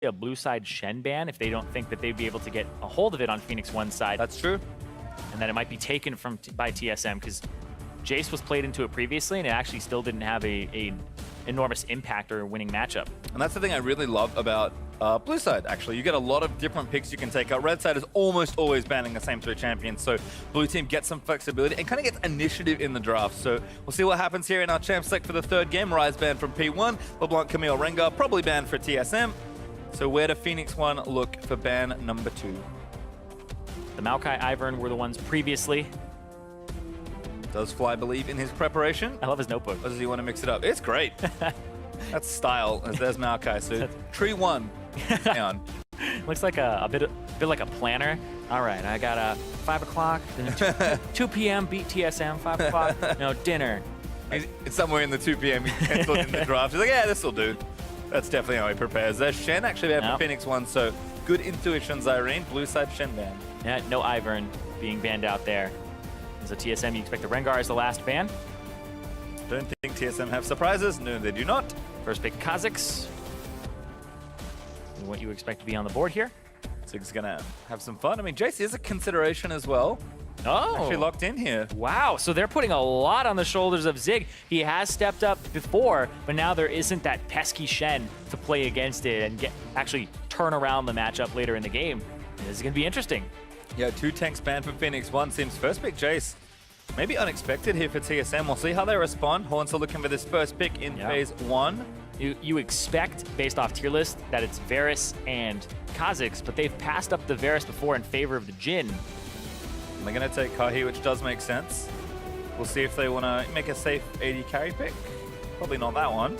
a blue side Shen ban if they don't think that they'd be able to get a hold of it on Phoenix1's side. That's true. And that it might be taken from by TSM, because Jace was played into it previously and it actually still didn't have a enormous impact or a winning matchup. And that's the thing I really love about blue side, actually. You get a lot of different picks you can take out. Red side is almost always banning the same 3 champions, so blue team gets some flexibility and kind of gets initiative in the draft. So we'll see what happens here in our champ select for the 3rd game. Rise banned from P1, LeBlanc, Camille, Rengar, probably banned for TSM. So where do Phoenix1 look for ban number 2? The Maokai Ivern were the ones previously. Does Fly believe in his preparation? I love his notebook. Or does he want to mix it up? It's great. That's style, as there's Maokai. So tree 1 down. Looks like a bit like a planner. All right, I got a 5 o'clock, 2 p.m. beat TSM, 5 o'clock, dinner. It's somewhere in the 2 p.m. he penciled in the draft. He's like, yeah, this'll do. That's definitely how he prepares. There's Shen actually there for Phoenix1, so good intuition, Zyrene. Blue side Shen ban. Yeah, no Ivern being banned out there. As a TSM, you expect the Rengar is the last ban. Don't think TSM have surprises. No, they do not. First pick, Kha'Zix. What you expect to be on the board here. Zig's gonna have some fun. I mean, Jace is a consideration as well. Oh. Actually locked in here. Wow, so they're putting a lot on the shoulders of Zig. He has stepped up before, but now there isn't that pesky Shen to play against it and actually turn around the matchup later in the game. This is gonna be interesting. Yeah, 2 tanks banned for Phoenix1. Seems first pick Jace. Maybe unexpected here for TSM. We'll see how they respond. Horns are looking for this first pick in phase 1. You expect, based off tier list, that it's Varus and Kha'Zix, but they've passed up the Varus before in favor of the Jhin. They're going to take Kahi, which does make sense. We'll see if they want to make a safe AD carry pick. Probably not that one.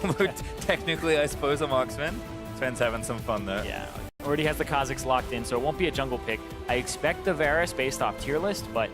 Although technically, I suppose a marksman. Sven's having some fun there. Yeah. Already has the Kha'Zix locked in, so it won't be a jungle pick. I expect the Varus based off tier list, but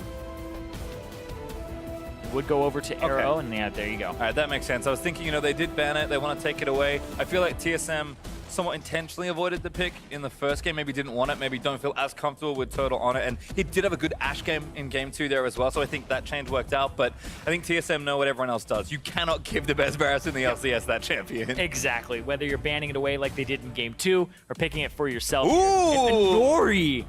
would go over to Arrow, and yeah, there you go. All right, that makes sense. I was thinking, they did ban it. They want to take it away. I feel like TSM somewhat intentionally avoided the pick in the first game. Maybe didn't want it. Maybe don't feel as comfortable with Turtle on it. And he did have a good Ashe game in game 2 there as well. So I think that change worked out. But I think TSM know what everyone else does. You cannot give the best Varus in the LCS that champion. Exactly. Whether you're banning it away like they did in game 2 or picking it for yourself. Ooh! Nori.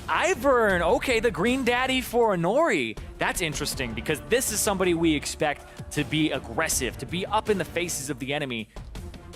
Ivern. Okay, the green daddy for Nori. That's interesting because this is somebody we expect to be aggressive, to be up in the faces of the enemy.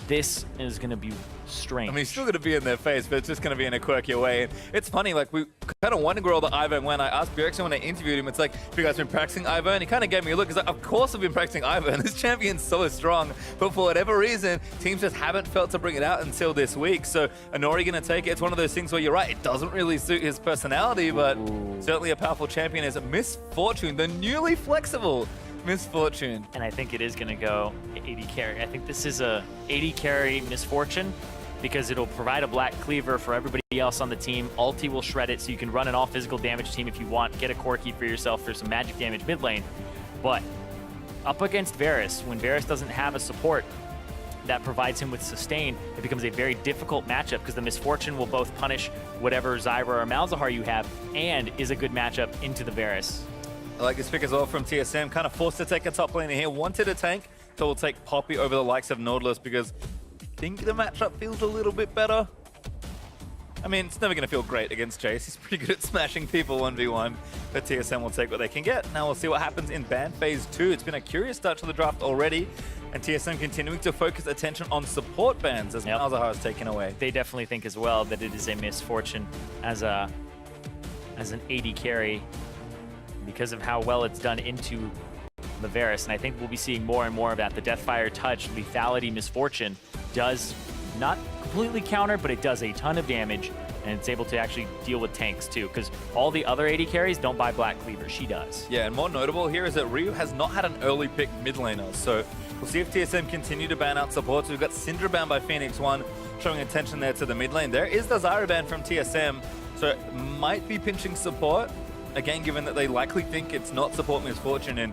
This is going to be strange. I mean, he's still going to be in their face, but it's just going to be in a quirky way. And it's funny, like, we kind of wondered where all the Ivern went. I asked Bjergsen when I interviewed him, it's like, have you guys been practicing Ivern? He kind of gave me a look. He's like, of course I've been practicing Ivern. This champion's so strong. But for whatever reason, teams just haven't felt to bring it out until this week. So, Nori going to take it. It's one of those things where you're right, it doesn't really suit his personality, but certainly a powerful champion is Misfortune, the newly flexible Misfortune. And I think it is going to go AD carry. I think this is a AD carry Misfortune because it'll provide a black cleaver for everybody else on the team. Ulti will shred it so you can run an all physical damage team if you want. Get a Corki for yourself for some magic damage mid lane. But up against Varus, when Varus doesn't have a support that provides him with sustain, it becomes a very difficult matchup because the Misfortune will both punish whatever Zyra or Malzahar you have and is a good matchup into the Varus. I like this pick as well from TSM. Kind of forced to take a top laner here. Wanted a tank, so we'll take Poppy over the likes of Nautilus because I think the matchup feels a little bit better. I mean, it's never going to feel great against Jace. He's pretty good at smashing people 1v1, but TSM will take what they can get. Now we'll see what happens in ban phase 2. It's been a curious start to the draft already, and TSM continuing to focus attention on support bans as Malzahar is taken away. They definitely think as well that it is a Misfortune as an AD carry, because of how well it's done into the Varus. And I think we'll be seeing more and more of that. The Deathfire Touch, Lethality, Misfortune does not completely counter, but it does a ton of damage, and it's able to actually deal with tanks too, because all the other AD carries don't buy Black Cleaver. She does. Yeah, and more notable here is that Ryu has not had an early pick mid laner, so we'll see if TSM continue to ban out supports. We've got Syndra banned by Phoenix1, showing attention there to the mid lane. There is the Zyra ban from TSM, so it might be pinching support. Again, given that they likely think it's not support Misfortune, and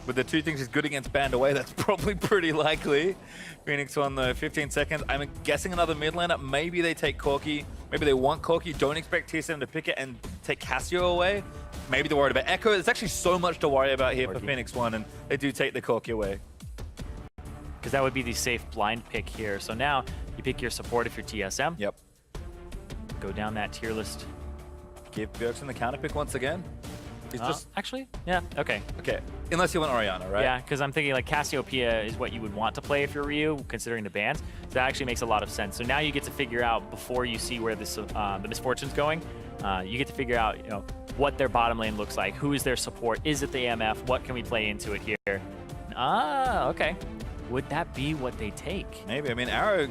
with the 2 things is good against banned away, that's probably pretty likely. Phoenix1 though, 15 seconds. I'm guessing another mid laner. Maybe they take Corki. Maybe they want Corki. Don't expect TSM to pick it and take Cassio away. Maybe they're worried about Echo. There's actually so much to worry about here for Phoenix1, and they do take the Corki away. Because that would be the safe blind pick here. So now You pick your support if you're TSM. Yep. Go down that tier list. Give Bjergsen the counter pick once again. He's just actually, yeah, okay. okay. Unless you want Orianna, right? Yeah, because I'm thinking like Cassiopeia is what you would want to play if you're Ryu, considering the bans. So that actually makes a lot of sense. So now you get to figure out before you see where this the Misfortune's going. You get to figure out, you know, what their bottom lane looks like. Who is their support? Is it the AMF? What can we play into it here? Okay. Would that be what they take? Maybe. I mean, Arrow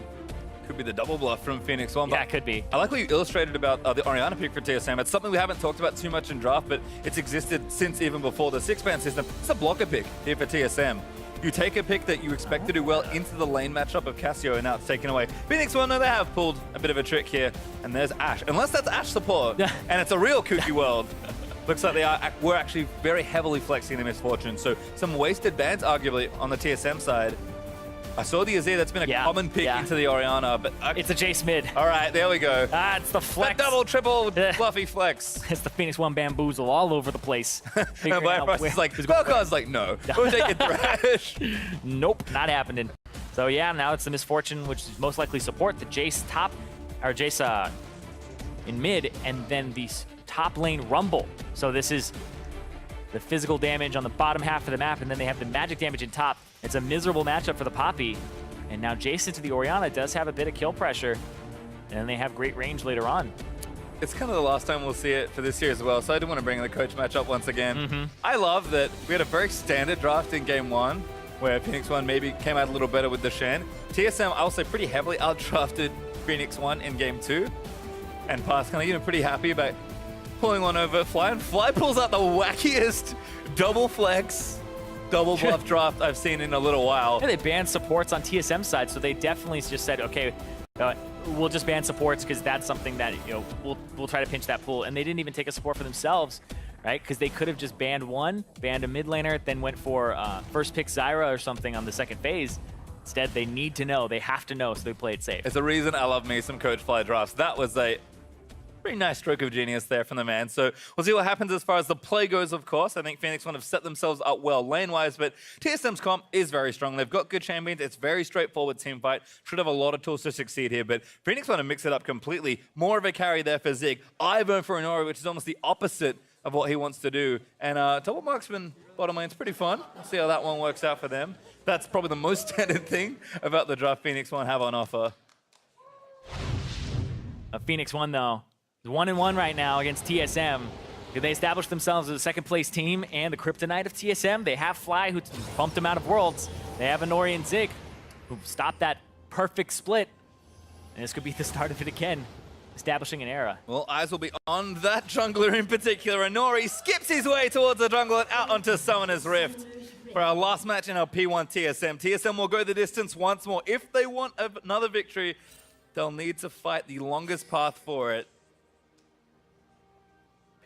could be the double bluff from Phoenix1. Yeah, it could be. I like what you illustrated about the Orianna pick for TSM. It's something we haven't talked about too much in draft, but it's existed since even before the 6-ban system. It's a blocker pick here for TSM. You take a pick that you expect to do well into the lane matchup of Cassio, and now it's taken away. Phoenix1, no, they have pulled a bit of a trick here, and there's Ashe. Unless that's Ashe support, and it's a real kooky world. Looks like we're actually very heavily flexing the Misfortune. So some wasted bans, arguably, on the TSM side. I saw the Azir, that's been a common pick into the Orianna, but... it's a Jace mid. All right, there we go. It's the flex. The double, triple, fluffy flex. It's the Phoenix1 bamboozle all over the place. And Bifrost's like, Vel'Koz like, no, we're taking Thresh. Nope, not happening. So yeah, now it's the Misfortune, which is most likely support the Jace top, or Jace in mid, and then the top lane Rumble. So this is the physical damage on the bottom half of the map, and then they have the magic damage in top. It's a miserable matchup for the Poppy. And now Jason to the Orianna does have a bit of kill pressure, and they have great range later on. It's kind of the last time we'll see it for this year as well, so I do want to bring the coach matchup once again. I love that we had a very standard draft in game 1, where Phoenix1 maybe came out a little better with the Shen. TSM, I'll say, pretty heavily outdrafted Phoenix1 in game 2, and Pass kind of pretty happy about pulling one over Fly, and Fly pulls out the wackiest double flex, double bluff draft I've seen in a little while. Yeah, they banned supports on TSM side, so they definitely just said, okay, we'll just ban supports because that's something that, you know, we'll try to pinch that pool. And they didn't even take a support for themselves, right? Because they could have just banned one, banned a mid laner, then went for first pick Zyra or something on the second phase. Instead, they need to know, they have to know, so they play it safe. It's the reason I love me some Coach Fly drafts. That was a pretty nice stroke of genius there from the man. So we'll see what happens as far as the play goes, of course. I think Phoenix1 have set themselves up well lane-wise, but TSM's comp is very strong. They've got good champions. It's very straightforward team fight. Should have a lot of tools to succeed here, but Phoenix1 have mixed it up completely. More of a carry there for Zig. Ivern for Inori, which is almost the opposite of what he wants to do. And double marksman bottom lane's pretty fun. We'll see how that one works out for them. That's probably the most standard thing about the draft Phoenix1 have on offer. Phoenix1, though, 1-1 right now against TSM. They established themselves as a second-place team and the kryptonite of TSM. They have Fly, who bumped them out of Worlds. They have Inori and Zig, who stopped that perfect split. And this could be the start of it again, establishing an era. Well, eyes will be on that jungler in particular. Inori skips his way towards the jungle and out onto Summoner's Rift. For our last match in our P1 TSM. TSM will go the distance once more. If they want another victory, they'll need to fight the longest path for it.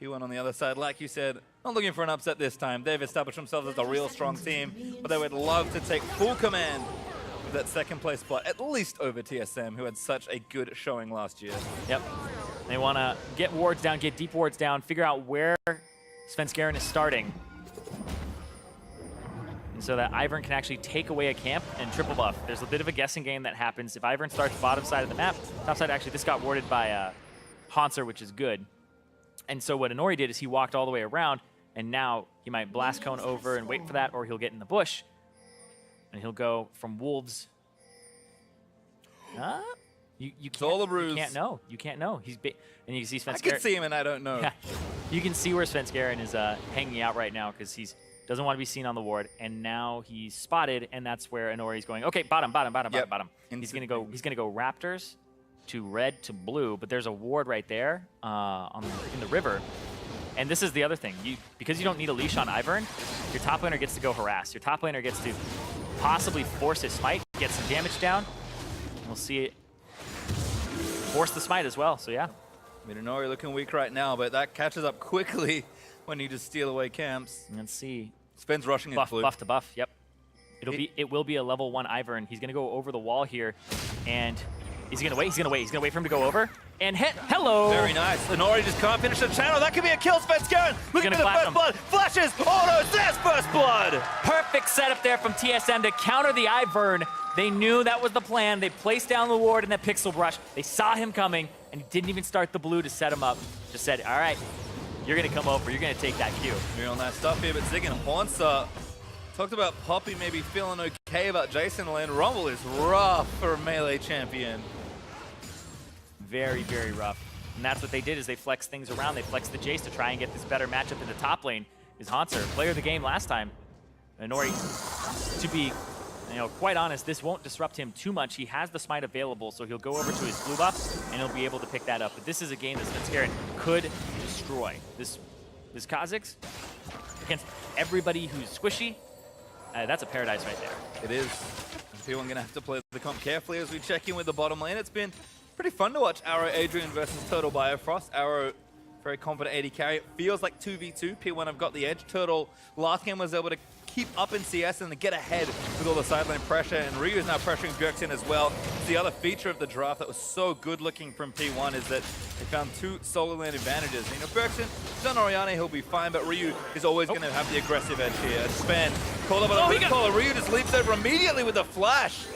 P1 on the other side, like you said, not looking for an upset this time. They've established themselves as a real strong team, but they would love to take full command of that second place spot, at least over TSM, who had such a good showing last year. Yep. They want to get wards down, get deep wards down, figure out where Svenskeren is starting. And so that Ivern can actually take away a camp and triple buff. There's a bit of a guessing game that happens. If Ivern starts bottom side of the map, top side, actually, this got warded by Hanser, which is good. And so what Inori did is he walked all the way around, and now he might blast cone over and wait for that, or he'll get in the bush, and he'll go from Wolves. You can't know. You can't know. He's big, and you can see Svenskeren. I can see him, and I don't know. Yeah, you can see where Svenskeren is hanging out right now because he's doesn't want to be seen on the ward, and now he's spotted, and that's where Inori's going. Okay, bottom. He's gonna go Raptors to red to blue, but there's a ward right there in the river. And this is the other thing. Because you don't need a leash on Ivern, your top laner gets to go harass. Your top laner gets to possibly force his smite, get some damage down. We'll see it force the smite as well, so yeah. Inori looking weak right now, but that catches up quickly when you just steal away camps. Let's see. Sven's rushing in blue. Buff to buff, yep. It will be a level 1 Ivern. He's gonna go over the wall here, and Is he gonna wait? He's gonna wait. He's gonna wait for him to go over. And hit. Hello. Very nice. Inori just can't finish the channel. That could be a kill. Svenskeren looking for the first blood. Flashes. Oh no, there's first blood. Perfect setup there from TSM to counter the Ivern. They knew that was the plan. They placed down the ward in that pixel brush. They saw him coming, and he didn't even start the blue to set him up. Just said, all right, you're gonna come over. You're gonna take that Q. Real nice stuff here, but Zig and Hornster talked about Poppy maybe feeling okay about Jason lane. Rumble is rough for a melee champion. Very, very rough. And that's what they did, is they flexed things around. They flexed the Jace to try and get this better matchup in the top lane. Is Hanser, player of the game last time. And Nori, to be quite honest, this won't disrupt him too much. He has the smite available, so he'll go over to his blue buff, and he'll be able to pick that up. But this is a game that Svenskeren could destroy. This Kha'Zix, against everybody who's squishy, that's a paradise right there. It is. P1 gonna have to play the comp carefully as we check in with the bottom lane. It's been pretty fun to watch Arrow Adrian versus Turtle Biofrost. Arrow, very confident AD carry. It feels like 2v2. P1 have got the edge. Turtle last game was able to keep up in CS and to get ahead with all the sideline pressure, and Ryu is now pressuring Bjergsen as well. The other feature of the draft that was so good looking from P1 is that they found 2 solo lane advantages. You know, Bjergsen, he's on Oriana, he'll be fine, but Ryu is always going to have the aggressive edge here. Sven, called up on the caller. Ryu just leaps over immediately with a flash.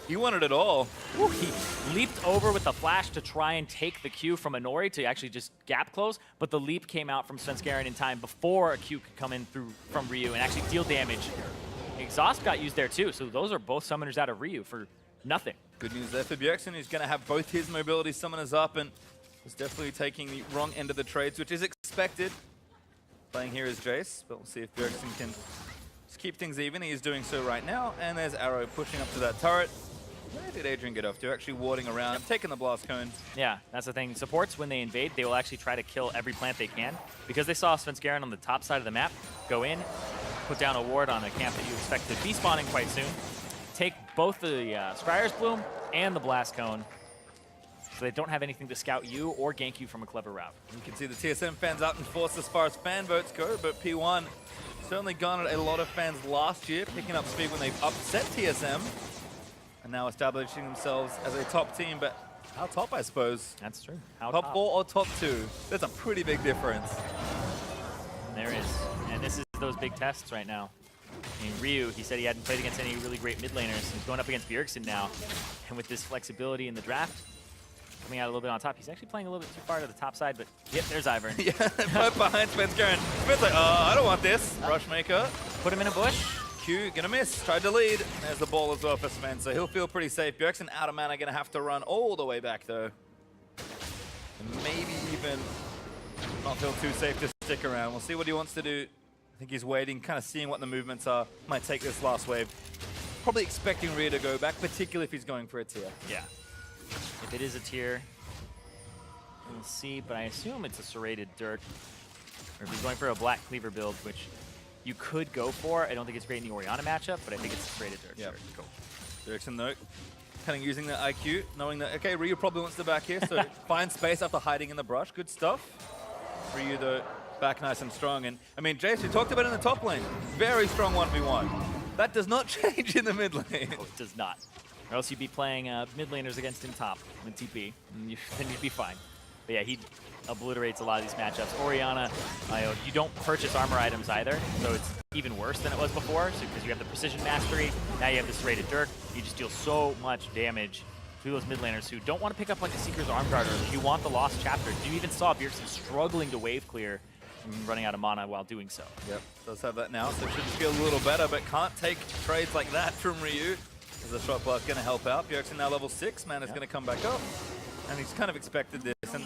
He wanted it all. Ooh, he leaped over with the flash to try and take the Q from Inori to actually just gap close, but the leap came out from Svenskeren in time before a Q could come in through from Ryu and actually deal damage. Exhaust got used there too, so those are both summoners out of Ryu for nothing. Good news there for Bjergsen, who's going to have both his mobility summoners up, and is definitely taking the wrong end of the trades, which is expected. Playing here is Jace, but we'll see if Bjergsen can just keep things even. He is doing so right now, and there's Arrow pushing up to that turret. Where did Adrian get off to? Actually warding around, taking the blast cone. Yeah, that's the thing. Supports, when they invade, they will actually try to kill every plant they can. Because they saw Svenskeren on the top side of the map go in, put down a ward on a camp that you expect to be spawning quite soon, take both the Scryer's Bloom and the blast cone, so they don't have anything to scout you or gank you from a clever route. You can see the TSM fans out in force as far as fan votes go, but P1 certainly garnered a lot of fans last year, picking up speed when they upset TSM. And now establishing themselves as a top team, but how top, I suppose. That's true. How top 4 or top 2? There's a pretty big difference. There is. And this is those big tests right now. I mean, Ryu, he said he hadn't played against any really great mid laners. He's going up against Bjergsen now. And with this flexibility in the draft, coming out a little bit on top. He's actually playing a little bit too far to the top side, but yep, there's Ivern. Yeah, right behind Svenskeren. Sven's like, I don't want this. Rushmaker. Put him in a bush. Q gonna miss, tried to lead. There's the ball as well for Sven, so he'll feel pretty safe. Bjergsen out of mana, gonna have to run all the way back though. And maybe even not feel too safe to stick around. We'll see what he wants to do. I think he's waiting, kind of seeing what the movements are. Might take this last wave. Probably expecting Rhea to go back, particularly if he's going for a tier. Yeah. If it is a tier, we'll see, but I assume it's a serrated Dirk. Or if he's going for a black cleaver build, which you could go for. I don't think it's great in the Oriana matchup, but I think it's a serrated Dirk. Yeah, cool. Bjergsen though, kind of using the IQ, knowing that, okay, Ryu probably wants to back here, so find space after hiding in the brush. Good stuff. Ryu though, back nice and strong. And I mean, Jace, we talked about it in the top lane. Very strong 1v1. That does not change in the mid lane. No, it does not. Or else you'd be playing mid laners against him top in TP, and then you'd be fine. But yeah, he obliterates a lot of these matchups. Oriana, you don't purchase armor items either, so it's even worse than it was before, because you have the precision mastery, now you have this serrated Dirk, you just deal so much damage to those mid laners who don't want to pick up like a Seeker's Arm Guard, or you want the Lost Chapter. You even saw Bjergsen struggling to wave clear and running out of mana while doing so. Yep, does have that now, so should just feel a little better, but can't take trades like that from Ryu. As the shot blast going to help out. Bjergsen now level 6, man is going to come back up. And he's kind of expected this. And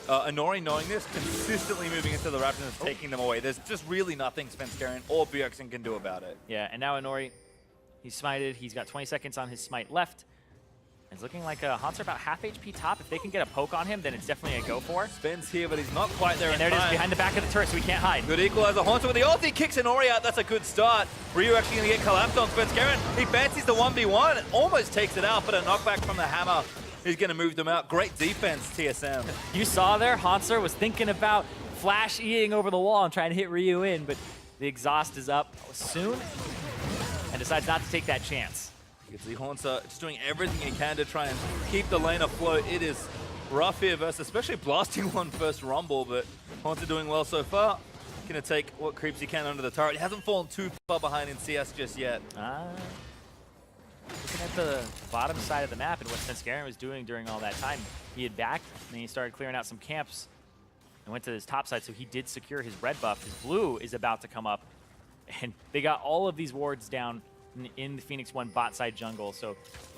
Inori, knowing this, consistently moving into the Raptors and taking them away. There's just really nothing Svenskeren or Bjergsen can do about it. Yeah, and now Inori, he's smited. He's got 20 seconds on his smite left. It's looking like Hanser about half HP top. If they can get a poke on him, then it's definitely a go for. Sven's here, but he's not quite there. And there it is, behind the back of the turret, so he can't hide. Good equalizer. Hanser with the ulti, kicks Inori out. That's a good start. Ryu actually going to get collapsed on Svenskeren. He fancies the 1v1 and almost takes it out, but a knockback from the hammer is going to move them out. Great defense, TSM. You saw there, Hanser was thinking about flash eating over the wall and trying to hit Ryu in, but the exhaust is up soon and decides not to take that chance. You can see Haunter just doing everything he can to try and keep the lane afloat. It is rough here versus especially blasting one first rumble, but Haunter doing well so far. Gonna take what creeps he can under the turret. He hasn't fallen too far behind in CS just yet. Looking at the bottom side of the map and what Svenskeren was doing during all that time, he had backed and then he started clearing out some camps and went to his top side, so he did secure his red buff. His blue is about to come up, and they got all of these wards down in the Phoenix1 bot side jungle. So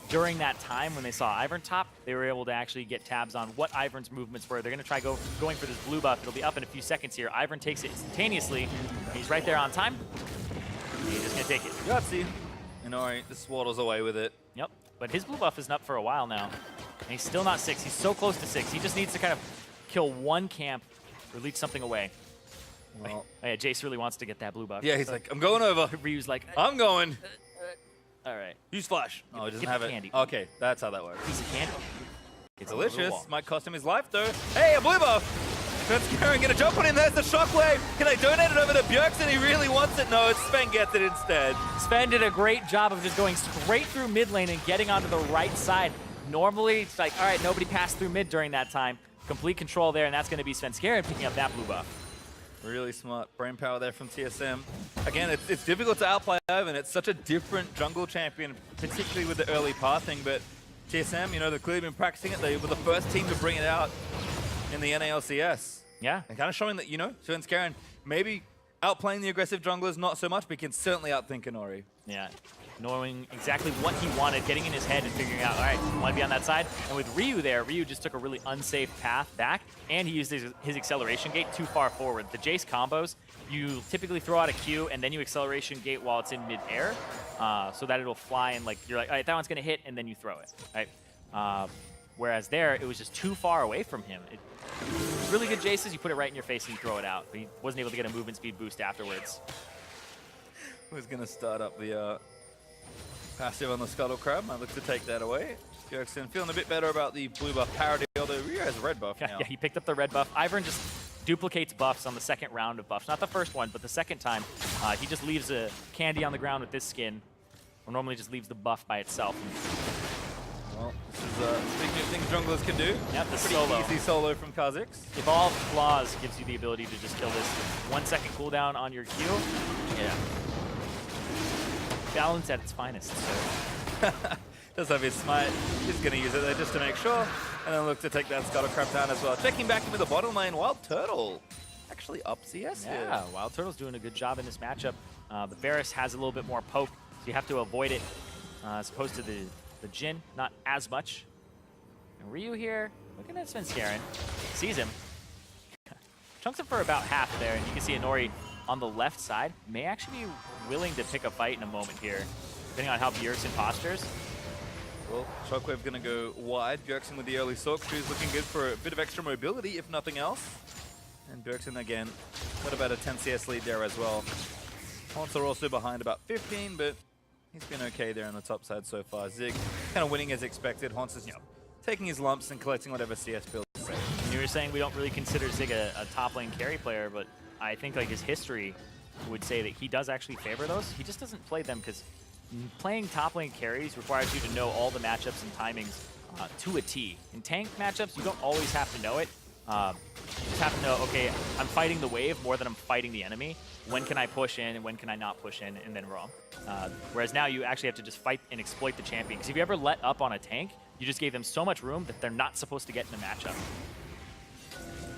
during that time when they saw Ivern top, they were able to actually get tabs on what Ivern's movements were. They're going to try going for this blue buff. It'll be up in a few seconds here. Ivern takes it instantaneously. He's right there on time. He's just going to take it. Yahtzee. Inori just waddles away with it. Yep, but his blue buff isn't up for a while now. And he's still not 6. He's so close to 6. He just needs to kind of kill one camp or leech something away. Well, oh yeah, Jace really wants to get that blue buff. yeah, he's like, I'm going over. Ryu's like, I'm going. all right. Use flash. Oh, he doesn't have it. Candy. Okay, that's how that works. Piece of candy. It's Delicious. Might cost him his life, though. Hey, a blue buff. Svenskeren gonna jump on him. There's the shockwave. Can they donate it over to Bjergsen? He really wants it. No, Sven gets it instead. Sven did a great job of just going straight through mid lane and getting onto the right side. Normally, it's like, all right, nobody passed through mid during that time. Complete control there, and that's going to be Svenskeren picking up that blue buff. Really smart brain power there from TSM. Again, it's difficult to outplay Ivan. It's such a different jungle champion, particularly with the early pathing. But TSM, you know, they've clearly been practicing it. They were the first team to bring it out in the NALCS. Yeah. And kind of showing that, you know, Svenskeren maybe outplaying the aggressive junglers not so much, but can certainly outthink Inori. Yeah. Knowing exactly what he wanted, getting in his head and figuring out, all right, I want to be on that side. And with Ryu there, Ryu just took a really unsafe path back, and he used his acceleration gate too far forward. The Jace combos, you typically throw out a Q, and then you acceleration gate while it's in mid-air, so that it'll fly, and like you're like, all right, that one's going to hit, and then you throw it, right? Whereas there, it was just too far away from him. Really good Jaces, you put it right in your face and you throw it out, but he wasn't able to get a movement speed boost afterwards. Who's going to start up the passive on the Scuttle Crab? Might look to take that away. Bjergsen feeling a bit better about the blue buff parity, although Ryu has a red buff now. Yeah, he picked up the red buff. Ivern just duplicates buffs on the second round of buffs. Not the first one, but the second time. He just leaves a candy on the ground with this skin, or normally just leaves the buff by itself. Well, this is a big new thing junglers can do. Yep, the Pretty solo. easy solo from Kha'Zix. Evolved Claws gives you the ability to just kill this 1 second cooldown on your Q. Yeah. Balance at its finest. So. Does have his smite. He's going to use it there just to make sure. And then look to take that Scuttle Crab down as well. Checking back into the bottom lane. Wild Turtle actually up CS here. Yeah, Wild Turtle's doing a good job in this matchup. The Varus has a little bit more poke, so you have to avoid it as opposed to the Jhin, not as much. And Ryu here, looking at Svenskeren, sees him. Chunks him for about half there, and you can see Inori on the left side may actually be willing to pick a fight in a moment here, depending on how Bjergsen postures. Well, Shockwave going to go wide. Bjergsen with the early Sork shoes looking good for a bit of extra mobility, if nothing else. And Bjergsen again, got about a 10 CS lead there as well. Haunter also behind about 15, but he's been okay there on the top side so far. Zig kind of winning as expected. Haunter's taking his lumps and collecting whatever CS builds. You were saying we don't really consider Zig a top lane carry player, but I think like his history would say that he does actually favor those. He just doesn't play them because playing top lane carries requires you to know all the matchups and timings to a T. In tank matchups, you don't always have to know it. You just have to know, okay, I'm fighting the wave more than I'm fighting the enemy. When can I push in and when can I not push in, and then wrong. Whereas now you actually have to just fight and exploit the champion. Because if you ever let up on a tank, you just gave them so much room that they're not supposed to get in a matchup.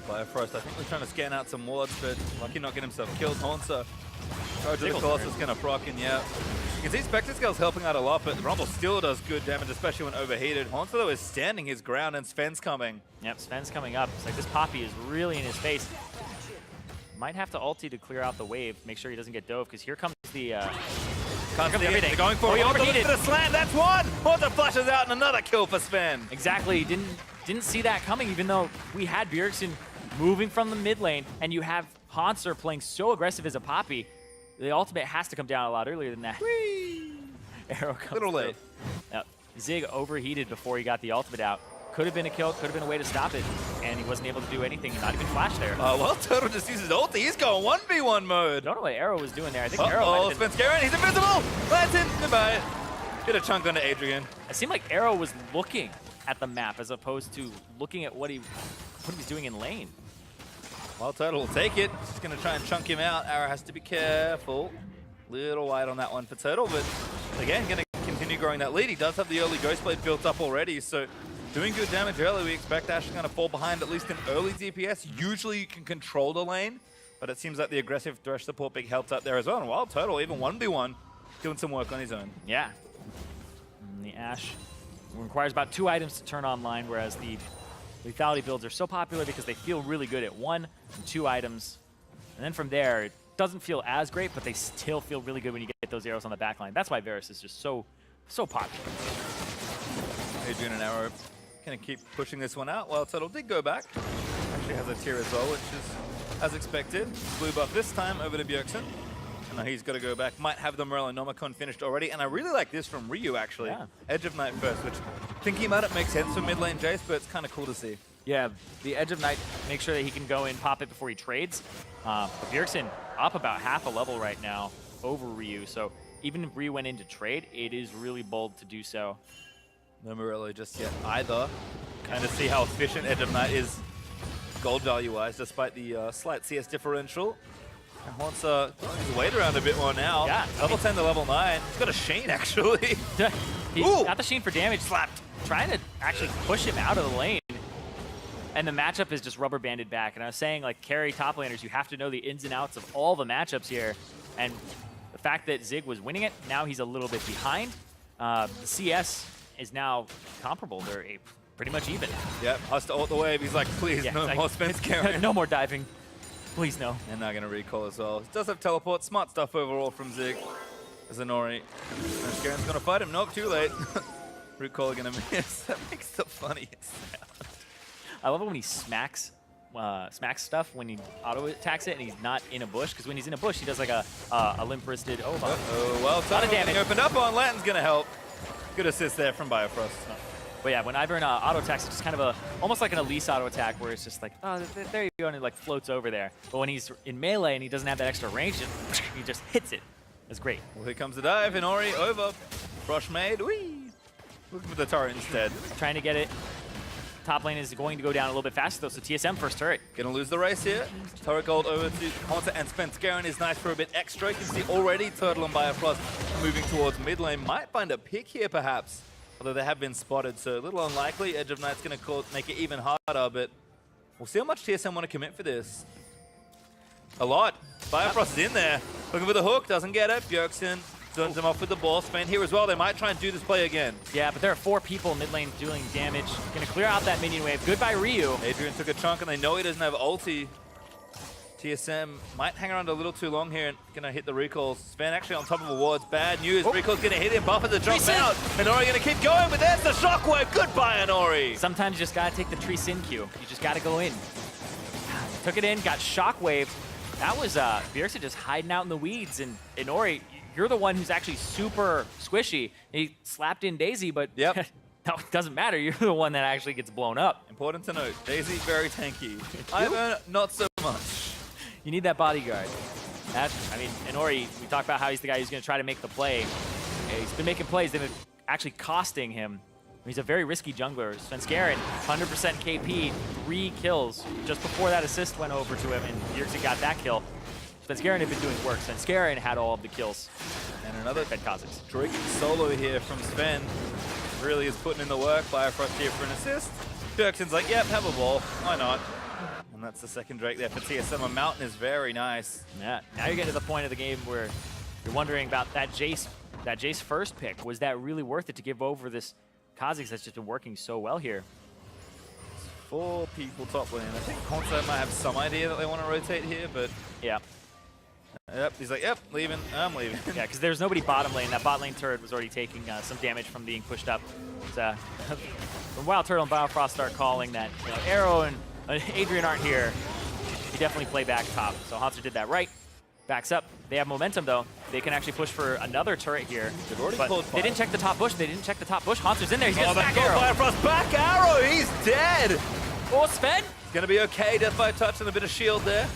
Bifrost, I think, was trying to scan out some wards, but lucky not get himself killed. Haunter, charge of the Colossus going to proc, and yeah. You can see Spectre Scale's helping out a lot, but the Rumble still does good damage, especially when overheated. Haunter, though, is standing his ground, and Sven's coming. Yep, Sven's coming up. It's like this Poppy is really in his face. Might have to ulti to clear out the wave, make sure he doesn't get dove, because here comes the... Can't see everything. They're going for it. Haunter looks for the slam. That's one! Haunter flashes out, and another kill for Sven. Exactly. Didn't see that coming, even though we had Bjergsen moving from the mid lane, and you have Haunter playing so aggressive as a Poppy. The ultimate has to come down a lot earlier than that. Whee! Arrow comes Little late. Zig overheated before he got the ultimate out. Could have been a kill, could have been a way to stop it, and he wasn't able to do anything, not even flash there. Well, Turtle just uses ulti. He's going 1v1 mode. I don't know what Arrow was doing there. I think Arrow might have been... Svenskeren, he's invisible! Lands in, goodbye. Get a chunk onto Adrian. It seemed like Arrow was looking at the map as opposed to looking at what he was doing in lane. Well, Turtle will take it. Just going to try and chunk him out. Arrow has to be careful. Little wide on that one for Turtle, but again, going to continue growing that lead. He does have the early Ghost Blade built up already, so doing good damage early. We expect Ash is going to fall behind at least in early DPS. Usually you can control the lane, but it seems like the aggressive Thresh support big helped out there as well. And Wild Turtle, even 1v1, doing some work on his own. Yeah. And the Ash requires about 2 items to turn online, whereas the lethality builds are so popular because they feel really good at 1 and 2 items. And then from there, it doesn't feel as great, but they still feel really good when you get those arrows on the backline. That's why Varus is just so popular. Adrian and Arrow going to keep pushing this one out. Well, Turtle did go back. Actually has a tier as well, which is as expected. Blue buff this time over to Bjergsen. And now he's got to go back. Might have the Morello Nomicon finished already. And I really like this from Ryu, actually. Yeah. Edge of Night first, which thinking about it makes sense for mid lane Jace, but it's kind of cool to see. Yeah, the Edge of Night, make sure that he can go in, pop it before he trades. Bjergsen up about half a level right now over Ryu. So even if Ryu went into trade, it is really bold to do so. No Morello just yet either. Kind of see how efficient Edge of Night is gold value-wise, despite the slight CS differential. And wants his weight around a bit more now. Yeah, level 10 to level 9. He's got a Shane, actually. He got the Sheen for damage, slapped, trying to actually push him out of the lane. And the matchup is just rubber banded back. And I was saying, like, carry top laners, you have to know the ins and outs of all the matchups here. And the fact that Zig was winning it, now he's a little bit behind. The CS is now comparable. They're pretty much even. Yep, has to ult the wave. He's like, please, Yeah, no like, more Spence carrying. No more diving. Please, no. And now going to recall as well. He does have teleport. Smart stuff overall from Zig. As Inori. Garen's going to fight him. Nope, too late. Recall going to miss. That makes the funniest sound. I love it when he smacks stuff when he auto attacks it and he's not in a bush, because when he's in a bush he does like a limp wristed well, a lot of damage opened up on Latin's gonna help. Good assist there from Biofrost. But yeah, when Ivern auto attacks, it's just kind of almost like an Elise auto attack where it's just like, oh, there you go, and it like floats over there. But when he's in melee and he doesn't have that extra range, he just hits it. That's great. Well, here comes the dive. Inori over. Brush made. Whee! Looking for the turret instead. Trying to get it. Top lane is going to go down a little bit faster though, so TSM first turret. Gonna lose the race here. Turret gold over to Hunter and Spence. Garen is nice for a bit extra. You can see already Turtle and Biofrost moving towards mid lane. Might find a pick here perhaps, although they have been spotted, so a little unlikely. Edge of Night's gonna make it even harder, but we'll see how much TSM want to commit for this. A lot. Biofrost is in there. Looking for the hook, doesn't get it. Bjergsen turns him off with the ball. Sven here as well. They might try and do this play again. Yeah, but there are 4 people mid lane doing damage. Gonna clear out that minion wave. Goodbye, Ryu. Adrian took a chunk and they know he doesn't have ulti. TSM might hang around a little too long here and gonna hit the recalls. Sven actually on top of a wall. It's bad news. Recall's gonna hit him. Buffer the jump out. Inori gonna keep going, but there's the shockwave. Goodbye, Inori. Sometimes you just gotta take the tree sin Q. You just gotta go in. Took it in, got shockwave. That was Bjergsen just hiding out in the weeds, and Inori, you're the one who's actually super squishy. He slapped in Daisy, but yep. No, it doesn't matter. You're the one that actually gets blown up. Important to note, Daisy very tanky. Ivern, not so much. You need that bodyguard. I mean, Inori, we talked about how he's the guy who's going to try to make the play. He's been making plays that have been actually costing him. He's a very risky jungler. Svenskeren, 100% KP, 3 kills. Just before that assist went over to him, and Bjergsen got that kill. Svenskeren had been doing work. Svenskeren had all of the kills. And another Fed Kha'Zix. Drake solo here from Sven. Really is putting in the work. Biofrost here for an assist. Bjergsen's like, yep, have a ball. Why not? And that's the second Drake there for TSM. A mountain is very nice. Yeah, now you're getting to the point of the game where you're wondering about that Jace first pick. Was that really worth it to give over this Kha'Zix that's just been working so well here? 4 people top lane. I think Concept might have some idea that they want to rotate here, but yeah. Yep, he's like, yep, leaving. I'm leaving. Yeah, because there's nobody bottom lane. That bot lane turret was already taking some damage from being pushed up. So, when Wild Turtle and Biofrost start calling that, you know, Arrow and Adrian aren't here, you definitely play back top. So Hanser did that right. Backs up. They have momentum though. They can actually push for another turret here. They've already but pulled they didn't check the top bush. They didn't check the top bush. Hanser's in there. He's gonna back Arrow. Biofrost back Arrow. He's dead. Oh, Sven. He's gonna be okay. Death by touch and a bit of shield there.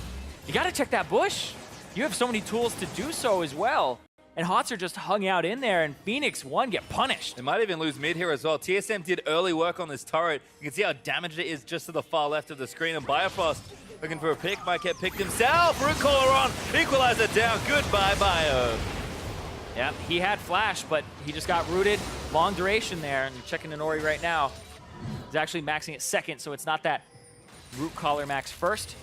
You gotta check that bush. You have so many tools to do so as well. and Hotzer just hung out in there, and Phoenix1 get punished. They might even lose mid here as well. TSM did early work on this turret. You can see how damaged it is just to the far left of the screen, and Biofrost looking for a pick, might get picked himself. Root caller on, equalizer down. Goodbye, Bio. Yeah, he had flash, but he just got rooted. Long duration there, and checking Inori right now. He's actually maxing it second, so it's not that root collar max first,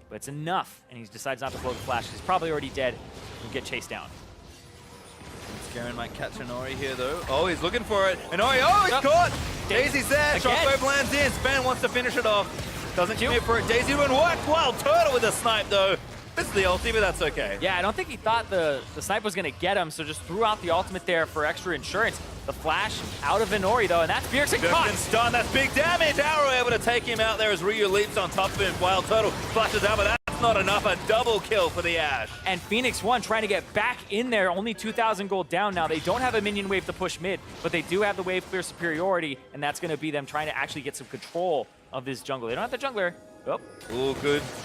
but it's enough, and he decides not to blow the flash. He's probably already dead and get chased down. Garen might catch Inori here, though. Oh, he's looking for it. Inori, oh, he's caught! Daisy's there. Shockwave lands in. Span wants to finish it off. Doesn't commit for it. Daisy would work. Wild Turtle with a snipe, though. This is the ulti, but that's okay. Yeah, I don't think he thought the snipe was going to get him, so just threw out the ultimate there for extra insurance. The flash out of Inori, though, and that's Bjergsen caught. Stunned. That's big damage. Arrow able to take him out there as Ryu leaps on top of him. Wild Turtle flashes out, but that's not enough. A double kill for the Ash. And Phoenix1 trying to get back in there, only 2,000 gold down now. They don't have a minion wave to push mid, but they do have the wave clear superiority, and that's going to be them trying to actually get some control of this jungle. They don't have the jungler. Oh. Ooh,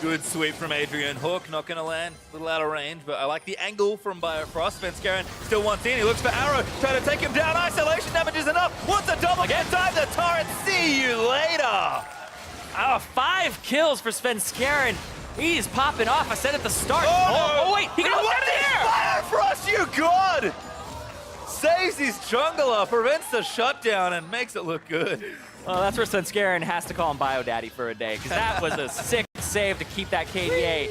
good sweep from Adrian. Hook not going to land, a little out of range, but I like the angle from Biofrost. Svenskeren still wants in, he looks for Arrow, trying to take him down. Isolation damage is enough. Wants a double, again, dive the turret. See you later. 5 kills for Svenskeren. He's popping off. I said at the start. Oh, wait, he got out of there. Biofrost, you god! Saves his jungler, prevents the shutdown, and makes it look good. Well, that's where Svenskeren has to call him Bio Daddy for a day, because that was a sick save to keep that KDA.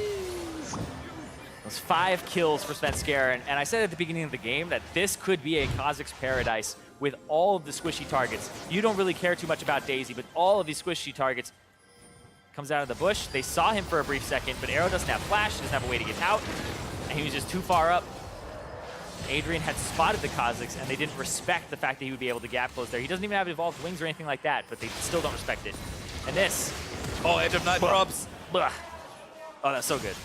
Those 5 kills for Svenskeren, and I said at the beginning of the game that this could be a Kha'Zix paradise with all of the squishy targets. You don't really care too much about Daisy, but all of these squishy targets comes out of the bush. They saw him for a brief second, but Arrow doesn't have flash, doesn't have a way to get out, and he was just too far up. Adrian had spotted the Kha'Zix, and they didn't respect the fact that he would be able to gap close there. He doesn't even have evolved wings or anything like that, but they still don't respect it. And this. Oh, Edge of Night drops. Oh, that's so good.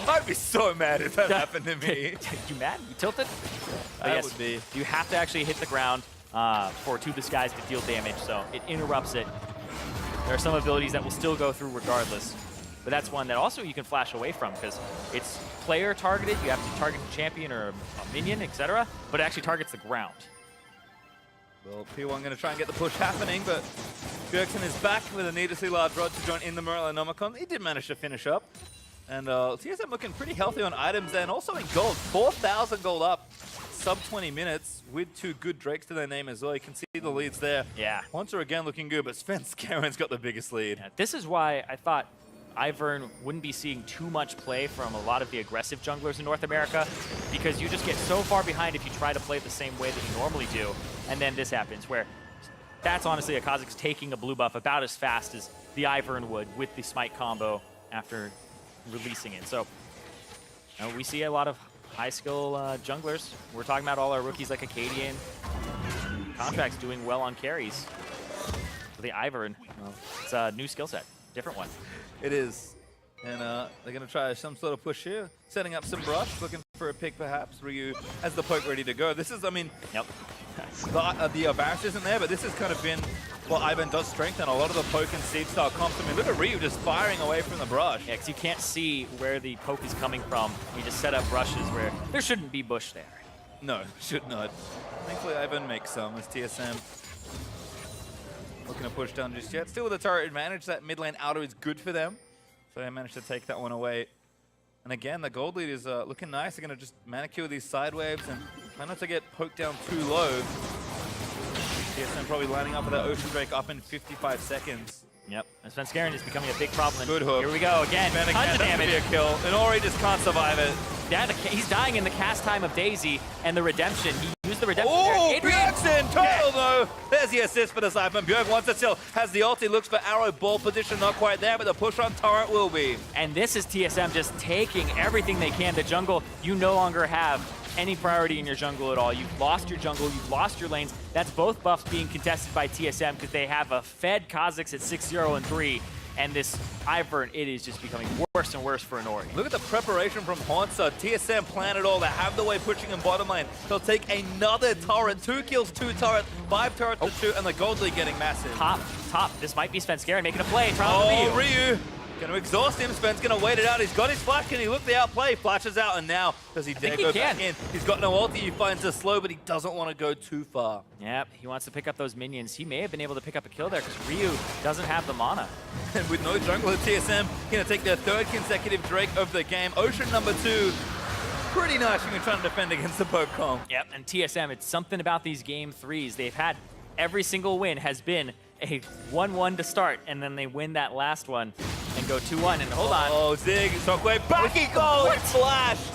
I'd be so mad if that happened to me. You mad? You tilted? That would be. You have to actually hit the ground for two disguise to deal damage, so it interrupts it. There are some abilities that will still go through regardless. But that's one that also you can flash away from because it's player targeted. You have to target the champion or a minion, etc. But it actually targets the ground. Well, P1 going to try and get the push happening, but Bjergsen is back with a needlessly large rod to join in the Morellonomicon. He did manage to finish up. And TSM looking pretty healthy on items there, and also in gold. 4,000 gold up, sub 20 minutes with 2 good Drakes to their name as well. You can see the leads there. Yeah. Hunter again looking good, but Svenskaren's got the biggest lead. Yeah, this is why I thought Ivern wouldn't be seeing too much play from a lot of the aggressive junglers in North America, because you just get so far behind if you try to play the same way that you normally do, and then this happens where that's honestly a Kha'Zix taking a blue buff about as fast as the Ivern would with the Smite combo after releasing it. So we see a lot of high skill junglers. We're talking about all our rookies like Acadian, Contracts doing well on carries. For the Ivern, it's a new skill set, different one. It is. And they're going to try some sort of push here. Setting up some brush, looking for a pick perhaps. Ryu has the poke ready to go. This is, I mean, yep. the Varus isn't there, but this has kind of been what Ivern does strengthen. A lot of the poke and seed style comps. I mean, look at Ryu just firing away from the brush. Yeah, because you can't see where the poke is coming from. You just set up brushes where there shouldn't be bush there. No, should not. Thankfully, Ivern makes some as TSM looking to push down just yet. Still with a turret advantage, that mid lane auto is good for them. So they managed to take that one away. And again, the gold lead is looking nice. They're going to just manicure these side waves and try not to get poked down too low. TSM probably lining up with that Ocean Drake up in 55 seconds. Yep, and Svenskeren is becoming a big problem. Good hook. Here we go again. Tons of damage. Be a kill. And Ori just can't survive it. Yeah, he's dying in the cast time of Daisy and the redemption. He used the redemption. Oh, Bjergsen! Total though. There's the assist for the Cypher. Bjerg wants it still. Has the ulti, looks for arrow ball position, not quite there, but the push on turret will be. And this is TSM just taking everything they can. The jungle, you no longer have any priority in your jungle at all. You've lost your jungle, you've lost your lanes. That's both buffs being contested by TSM because they have a fed Kha'Zix at 6-0 and 3. And this Ivern, it is just becoming worse and worse for Inori. Look at the preparation from Hansa. TSM planned it all. They have the way pushing in bottom lane. They'll take another turret. 2 kills, 2 turrets, 5 turrets to 2, and the gold lead getting massive. Top. This might be Svenskeren making a play. Ryu. Going to exhaust him. Sven's going to wait it out. He's got his flash. Can he look the outplay? Flashes out, and now does he dare go back in? He's got no ulti. He finds a slow, but he doesn't want to go too far. Yep, he wants to pick up those minions. He may have been able to pick up a kill there because Ryu doesn't have the mana. And with no jungle at TSM, going to take their third consecutive Drake of the game. Ocean number 2. Pretty nice when you're trying to defend against the poke comp. Yep, and TSM, it's something about these game 3s. They've had every single win has been a 1-1 to start, and then they win that last one and go 2-1. And hold on. Oh, Zig, Shockwave, back he goes! It's flashed!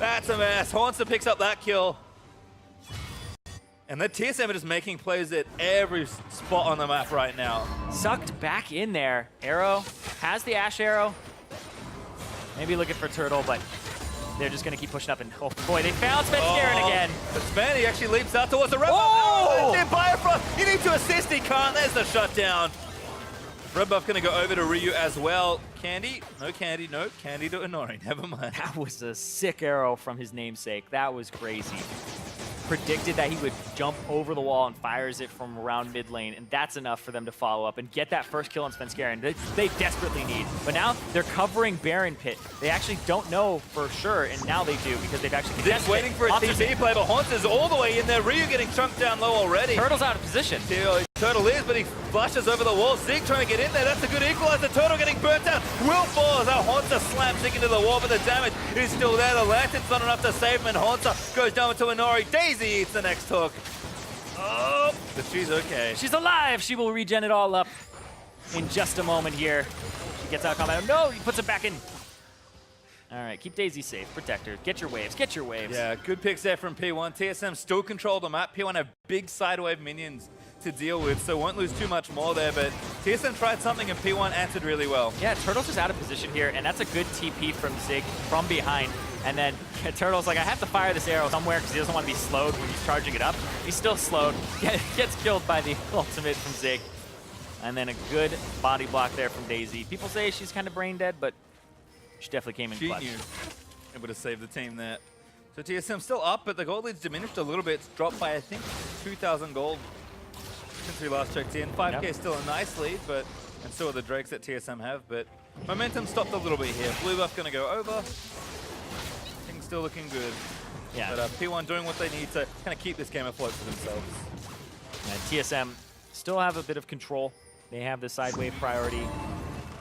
That's a mess. Haunter picks up that kill. And the TSM are just making plays at every spot on the map right now. Sucked back in there. Arrow has the Ash Arrow. Maybe looking for Turtle, but they're just going to keep pushing up. And oh boy, they found Sven again. But Sven, he actually leaps out towards the Red Buff. Oh! Bifrost, you need to assist, he can't. There's the shutdown. Red Buff going to go over to Ryu as well. Candy, no Candy to Inori, never mind. That was a sick arrow from his namesake. That was crazy. Predicted that he would jump over the wall and fires it from around mid lane, and that's enough for them to follow up and get that first kill on Svenskeren. They desperately need. But now they're covering Baron Pit. They actually don't know for sure, and now they do because they've actually contested waiting for a TP play, but Haunter's all the way in there. Ryu getting chunked down low already. Turtle's out of position. Turtle is, but he flashes over the wall. Zig trying to get in there. That's a good equalizer. Turtle getting burnt out. Will fall as our Haunter slams Zig into the wall, but the damage is still there. The lantern's not enough to save him, and Haunter goes down to Inori. Daisy eats the next hook. Oh, but she's okay. She's alive. She will regen it all up in just a moment here. She gets out of combat. No, he puts it back in. All right, keep Daisy safe. Protect her. Get your waves. Get your waves. Yeah, good picks there from P1. TSM still control the map. P1 have big sidewave minions to deal with, so won't lose too much more there, but TSM tried something and P1 answered really well. Yeah, Turtle's just out of position here, and that's a good TP from Zig from behind. And then Turtle's like, I have to fire this arrow somewhere because he doesn't want to be slowed when he's charging it up. He's still slowed. Gets killed by the ultimate from Zig. And then a good body block there from Daisy. People say she's kind of brain dead, but she definitely came in clutch. She knew it would have saved the team there. So TSM still up, but the gold lead's diminished a little bit. It's dropped by, I think, 2,000 gold since we last checked in. 5K is still a nice lead, but and so are the Drakes that TSM have, but momentum stopped a little bit here. Blue buff going to go over. Things still looking good. Yeah. But P1 doing what they need to kind of keep this game afloat for themselves. And TSM still have a bit of control. They have the side wave priority.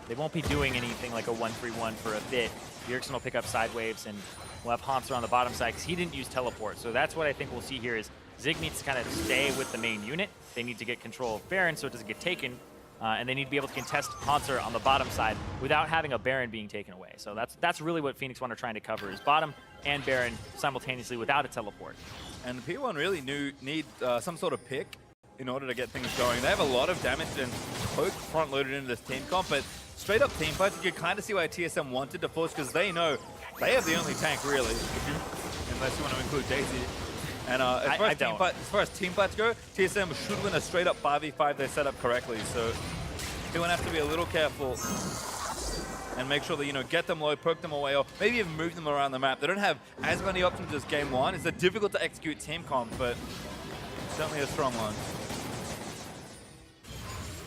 They won't be doing anything like a 1-3-1 for a bit. Bjergsen will pick up side waves, and we'll have Hansler on the bottom side because he didn't use teleport. So that's what I think we'll see here is Zig needs to kind of stay with the main unit. They need to get control of Baron so it doesn't get taken. And they need to be able to contest Hansler on the bottom side without having a Baron being taken away. So that's really what Phoenix1 are trying to cover is bottom and Baron simultaneously without a teleport. And P1 really need some sort of pick in order to get things going. They have a lot of damage and poke front-loaded into this team comp, but straight up team fights, you can kind of see why TSM wanted to force because they know they have the only tank really, unless you want to include Daisy. And as far as team fights go, TSM should win a straight up 5v5 they set up correctly. So they won't have to be a little careful and make sure that, you know, get them low, poke them away, or maybe even move them around the map. They don't have as many options as game one. It's a difficult to execute team comp, but certainly a strong one.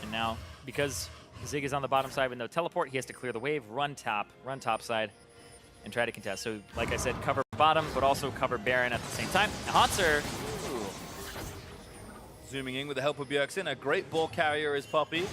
And now, because Zig is on the bottom side with no teleport, he has to clear the wave, run top side, and try to contest. So, like I said, cover bottom, but also cover Baron at the same time. And Hansler, zooming in with the help of Bjergsen, a great ball carrier is Poppy.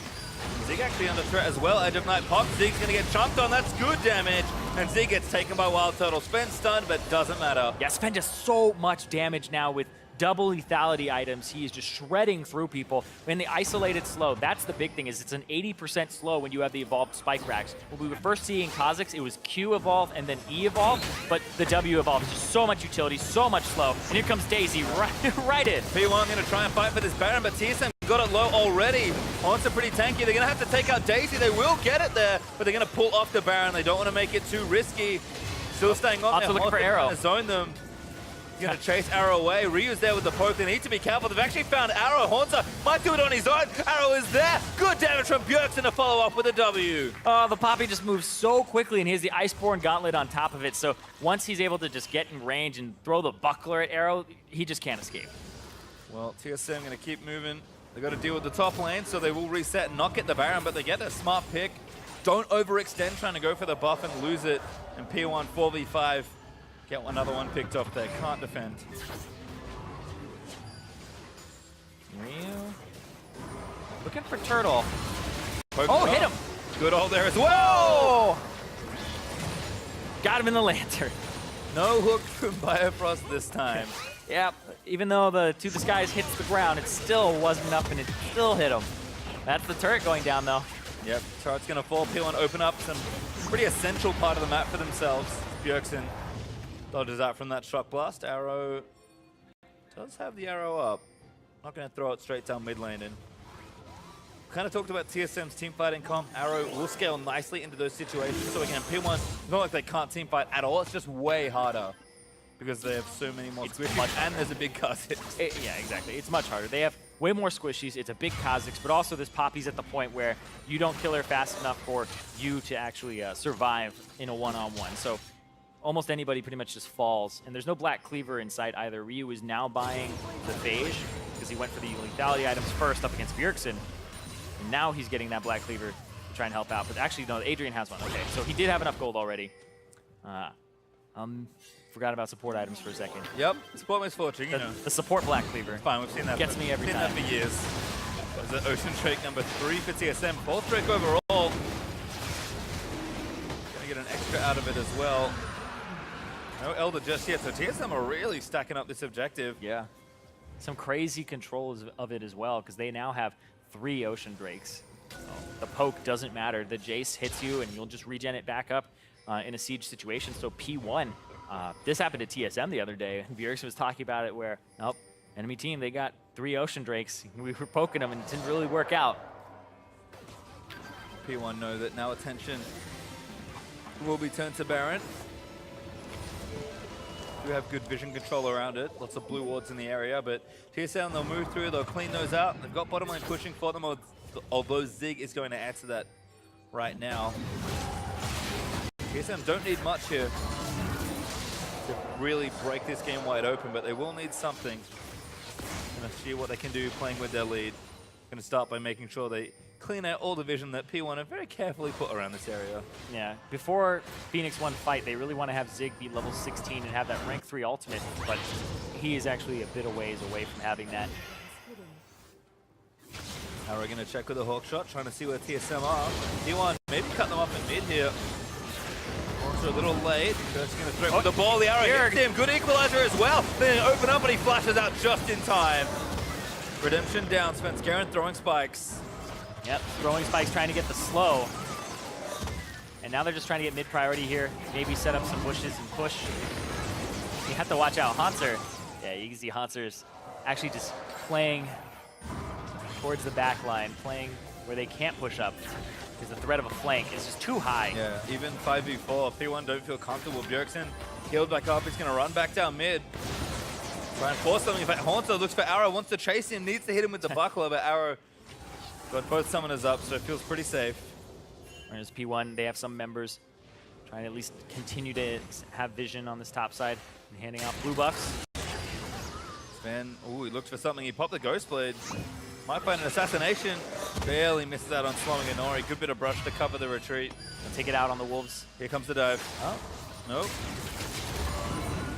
Zig actually under threat as well, Edge of Night pop. Zig's gonna get chunked on, that's good damage. And Zig gets taken by Wild Turtle. Sven stunned, but doesn't matter. yeah, Sven does so much damage now with double lethality items. He is just shredding through people. In the isolated slow, that's the big thing, is it's an 80% slow when you have the evolved spike racks. When we were first seeing Kha'Zix, it was Q evolve and then E evolve, but the W evolve is just so much utility, so much slow. And here comes Daisy right in. P1 gonna try and fight for this Baron, but TSM got it low already. Haunts are pretty tanky. They're gonna have to take out Daisy. They will get it there, but they're gonna pull off the Baron. They don't want to make it too risky. Still staying on there. Looking for Arrow. Trying to zone them. Gonna chase Arrow away. Ryu's there with the poke. They need to be careful. They've actually found Arrow. Haunter might do it on his own. Arrow is there. Good damage from Bjergsen to follow up with a W. Oh, the Poppy just moves so quickly, and he has the Iceborne Gauntlet on top of it. So once he's able to just get in range and throw the buckler at Arrow, he just can't escape. Well, TSM gonna keep moving. They got to deal with the top lane, so they will reset and not get the Baron, but they get a smart pick. don't overextend trying to go for the buff and lose it. And P1 4v5, get another one picked off there, can't defend. Ryu. Looking for Turtle. Oh, hit him. Good ult there as well. Got him in the lantern. No hook from Biofrost this time. Yeah, even though the To the Skies hits the ground, it still wasn't enough and it still hit him. That's the turret going down though. Yep, turret's gonna fall. P1 open up some pretty essential part of the map for themselves. Bjergsen dodges out from that shock blast. Arrow does have the arrow up. Not gonna throw it straight down mid lane. And kind of talked about TSM's teamfighting comp. Arrow will scale nicely into those situations. So again, P1, it's not like they can't teamfight at all. It's just way harder because they have so many more squishies and there's a big Kha'Zix. Yeah, exactly. It's much harder. They have way more squishies. It's a big Kha'Zix, but also this Poppy's at the point where you don't kill her fast enough for you to actually survive in a one-on-one. So almost anybody pretty much just falls. And there's no Black Cleaver in sight either. Ryu is now buying the Phage because he went for the lethality items first up against Bjergsen. And now he's getting that Black Cleaver to try and help out. But actually, no, Adrian has one. Okay, so he did have enough gold already. Forgot about support items for a second. Yep, support Misfortune, you know. The support Black Cleaver. It's fine, we've seen that. Gets me every time. We've seen that for years. That was the Ocean Drake number 3 for TSM. 4th Drake overall. Gonna get an extra out of it as well. No Elder just yet, so TSM are really stacking up this objective. Yeah. Some crazy controls of it as well, because they now have 3 Ocean Drakes. So the poke doesn't matter. The Jace hits you, and you'll just regen it back up in a siege situation. So P1, this happened to TSM the other day. Bjergsen was talking about it where, nope, enemy team, they got 3 Ocean Drakes. We were poking them, and it didn't really work out. P1 know that now attention will be turned to Baron. Do have good vision control around it. Lots of blue wards in the area, but TSM, they'll move through, they'll clean those out. They've got bottom lane pushing for them, although Zig is going to add to that right now. TSM don't need much here to really break this game wide open, but they will need something. Gonna see what they can do playing with their lead. Gonna start by making sure they clean out all the vision that P1 have very carefully put around this area. Yeah, before Phoenix1 fight, they really want to have Zig be level 16 and have that rank 3 ultimate, but he is actually a bit of ways away from having that. Now we're gonna check with a hawk shot, trying to see where TSM are. P1 maybe cut them up in mid here. Also a little late. Just gonna throw with the ball. The arrow hits him. Good equalizer as well. Then open up, and he flashes out just in time. Redemption down. Svenskeren throwing spikes. Yep, throwing spikes, trying to get the slow. And now they're just trying to get mid priority here. Maybe set up some bushes and push. You have to watch out. Hanser. Yeah, you can see Hanser's actually just playing towards the back line, playing where they can't push up because the threat of a flank is just too high. Yeah, even 5v4, P1 don't feel comfortable. Bjergsen healed back up. He's going to run back down mid. Try and force something. In fact, Haunter looks for Arrow, wants to chase him, needs to hit him with the buckler, but Arrow got both summoners up, so it feels pretty safe. Whereas P1, they have some members trying to at least continue to have vision on this top side and handing out blue buffs. Sven, ooh, he looked for something. He popped the Ghost Blade. Might find an assassination. Barely misses out on slowing Inori. Good bit of brush to cover the retreat. They'll take it out on the Wolves. Here comes the dive. Oh, nope.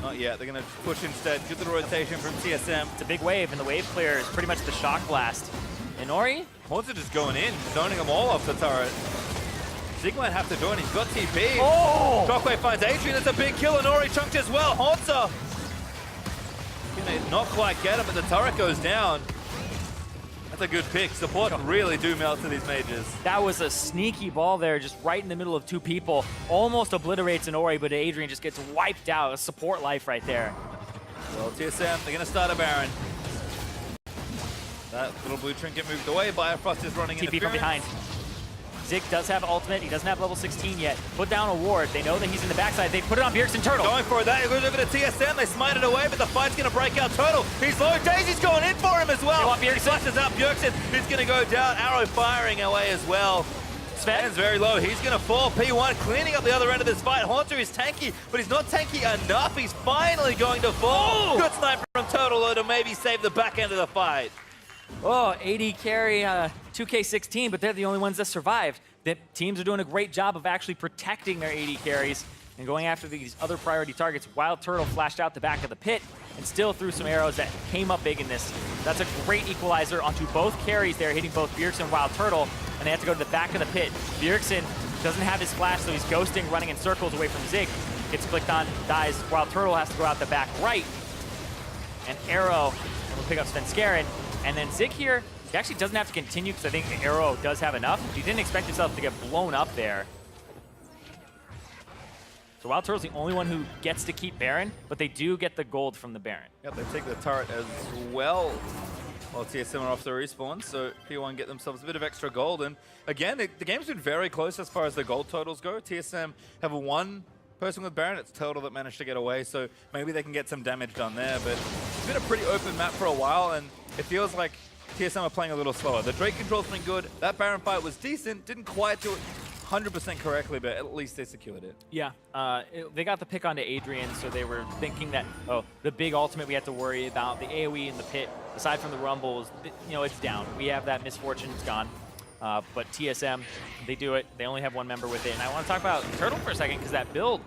Not yet. They're going to push instead. Good little rotation from TSM. It's a big wave, and the wave clear is pretty much the shock blast. Inori? Haunter just going in, zoning them all off the turret. Zig might have to join. He's got TP. Oh! Shockwave finds Adrian. It's a big kill. Inori chunked as well. Haunter gonna not quite get him, but the turret goes down. That's a good pick. Support really do melt to these mages. That was a sneaky ball there, just right in the middle of 2 people. Almost obliterates Inori, but Adrian just gets wiped out. A support life right there. Well, TSM, they're going to start a Baron. That little blue trinket moved away. Biofrost is running TP from behind. Zig does have ultimate. He doesn't have level 16 yet. Put down a ward. They know that he's in the backside. They put it on Bjergsen Turtle. Going for that. It goes over to TSM. They smite it away, but the fight's going to break out. Turtle, he's low. Daisy's going in for him as well. They want Bjergsen. Flashes out Bjergsen. He's going to go down. Arrow firing away as well. Sven's very low. He's going to fall. P1 cleaning up the other end of this fight. Haunter is tanky, but he's not tanky enough. He's finally going to fall. Good sniper from Turtle, though, to maybe save the back end of the fight. Oh, AD carry 2K16, but they're the only ones that survived. that teams are doing a great job of actually protecting their AD carries and going after these other priority targets. Wild Turtle flashed out the back of the pit and still threw some arrows that came up big in this. That's a great equalizer onto both carries there, hitting both Bjergsen and Wild Turtle, and they have to go to the back of the pit. Bjergsen doesn't have his flash, so he's ghosting, running in circles away from Zig. Gets clicked on, dies. Wild Turtle has to go out the back right. And Arrow will pick up Svenskeren. And then Zig here, he actually doesn't have to continue because I think Arrow does have enough. He didn't expect himself to get blown up there. So Wild Turtle's the only one who gets to keep Baron, but they do get the gold from the Baron. Yep, they take the turret as well. While TSM are off the respawn, so P1 get themselves a bit of extra gold. And again, the game's been very close as far as the gold totals go. TSM have one person with Baron. It's Turtle that managed to get away, so maybe they can get some damage done there. But it's been a pretty open map for a while, and it feels like TSM are playing a little slower. The Drake control's been good. That Baron fight was decent. Didn't quite do it 100% correctly, but at least they secured it. Yeah, they got the pick onto Adrian, so they were thinking that, oh, the big ultimate we have to worry about, the AoE in the pit, aside from the Rumble, it's down. We have that misfortune, it's gone. But TSM, they do it. They only have one member with it. And I want to talk about Turtle for a second, because that build,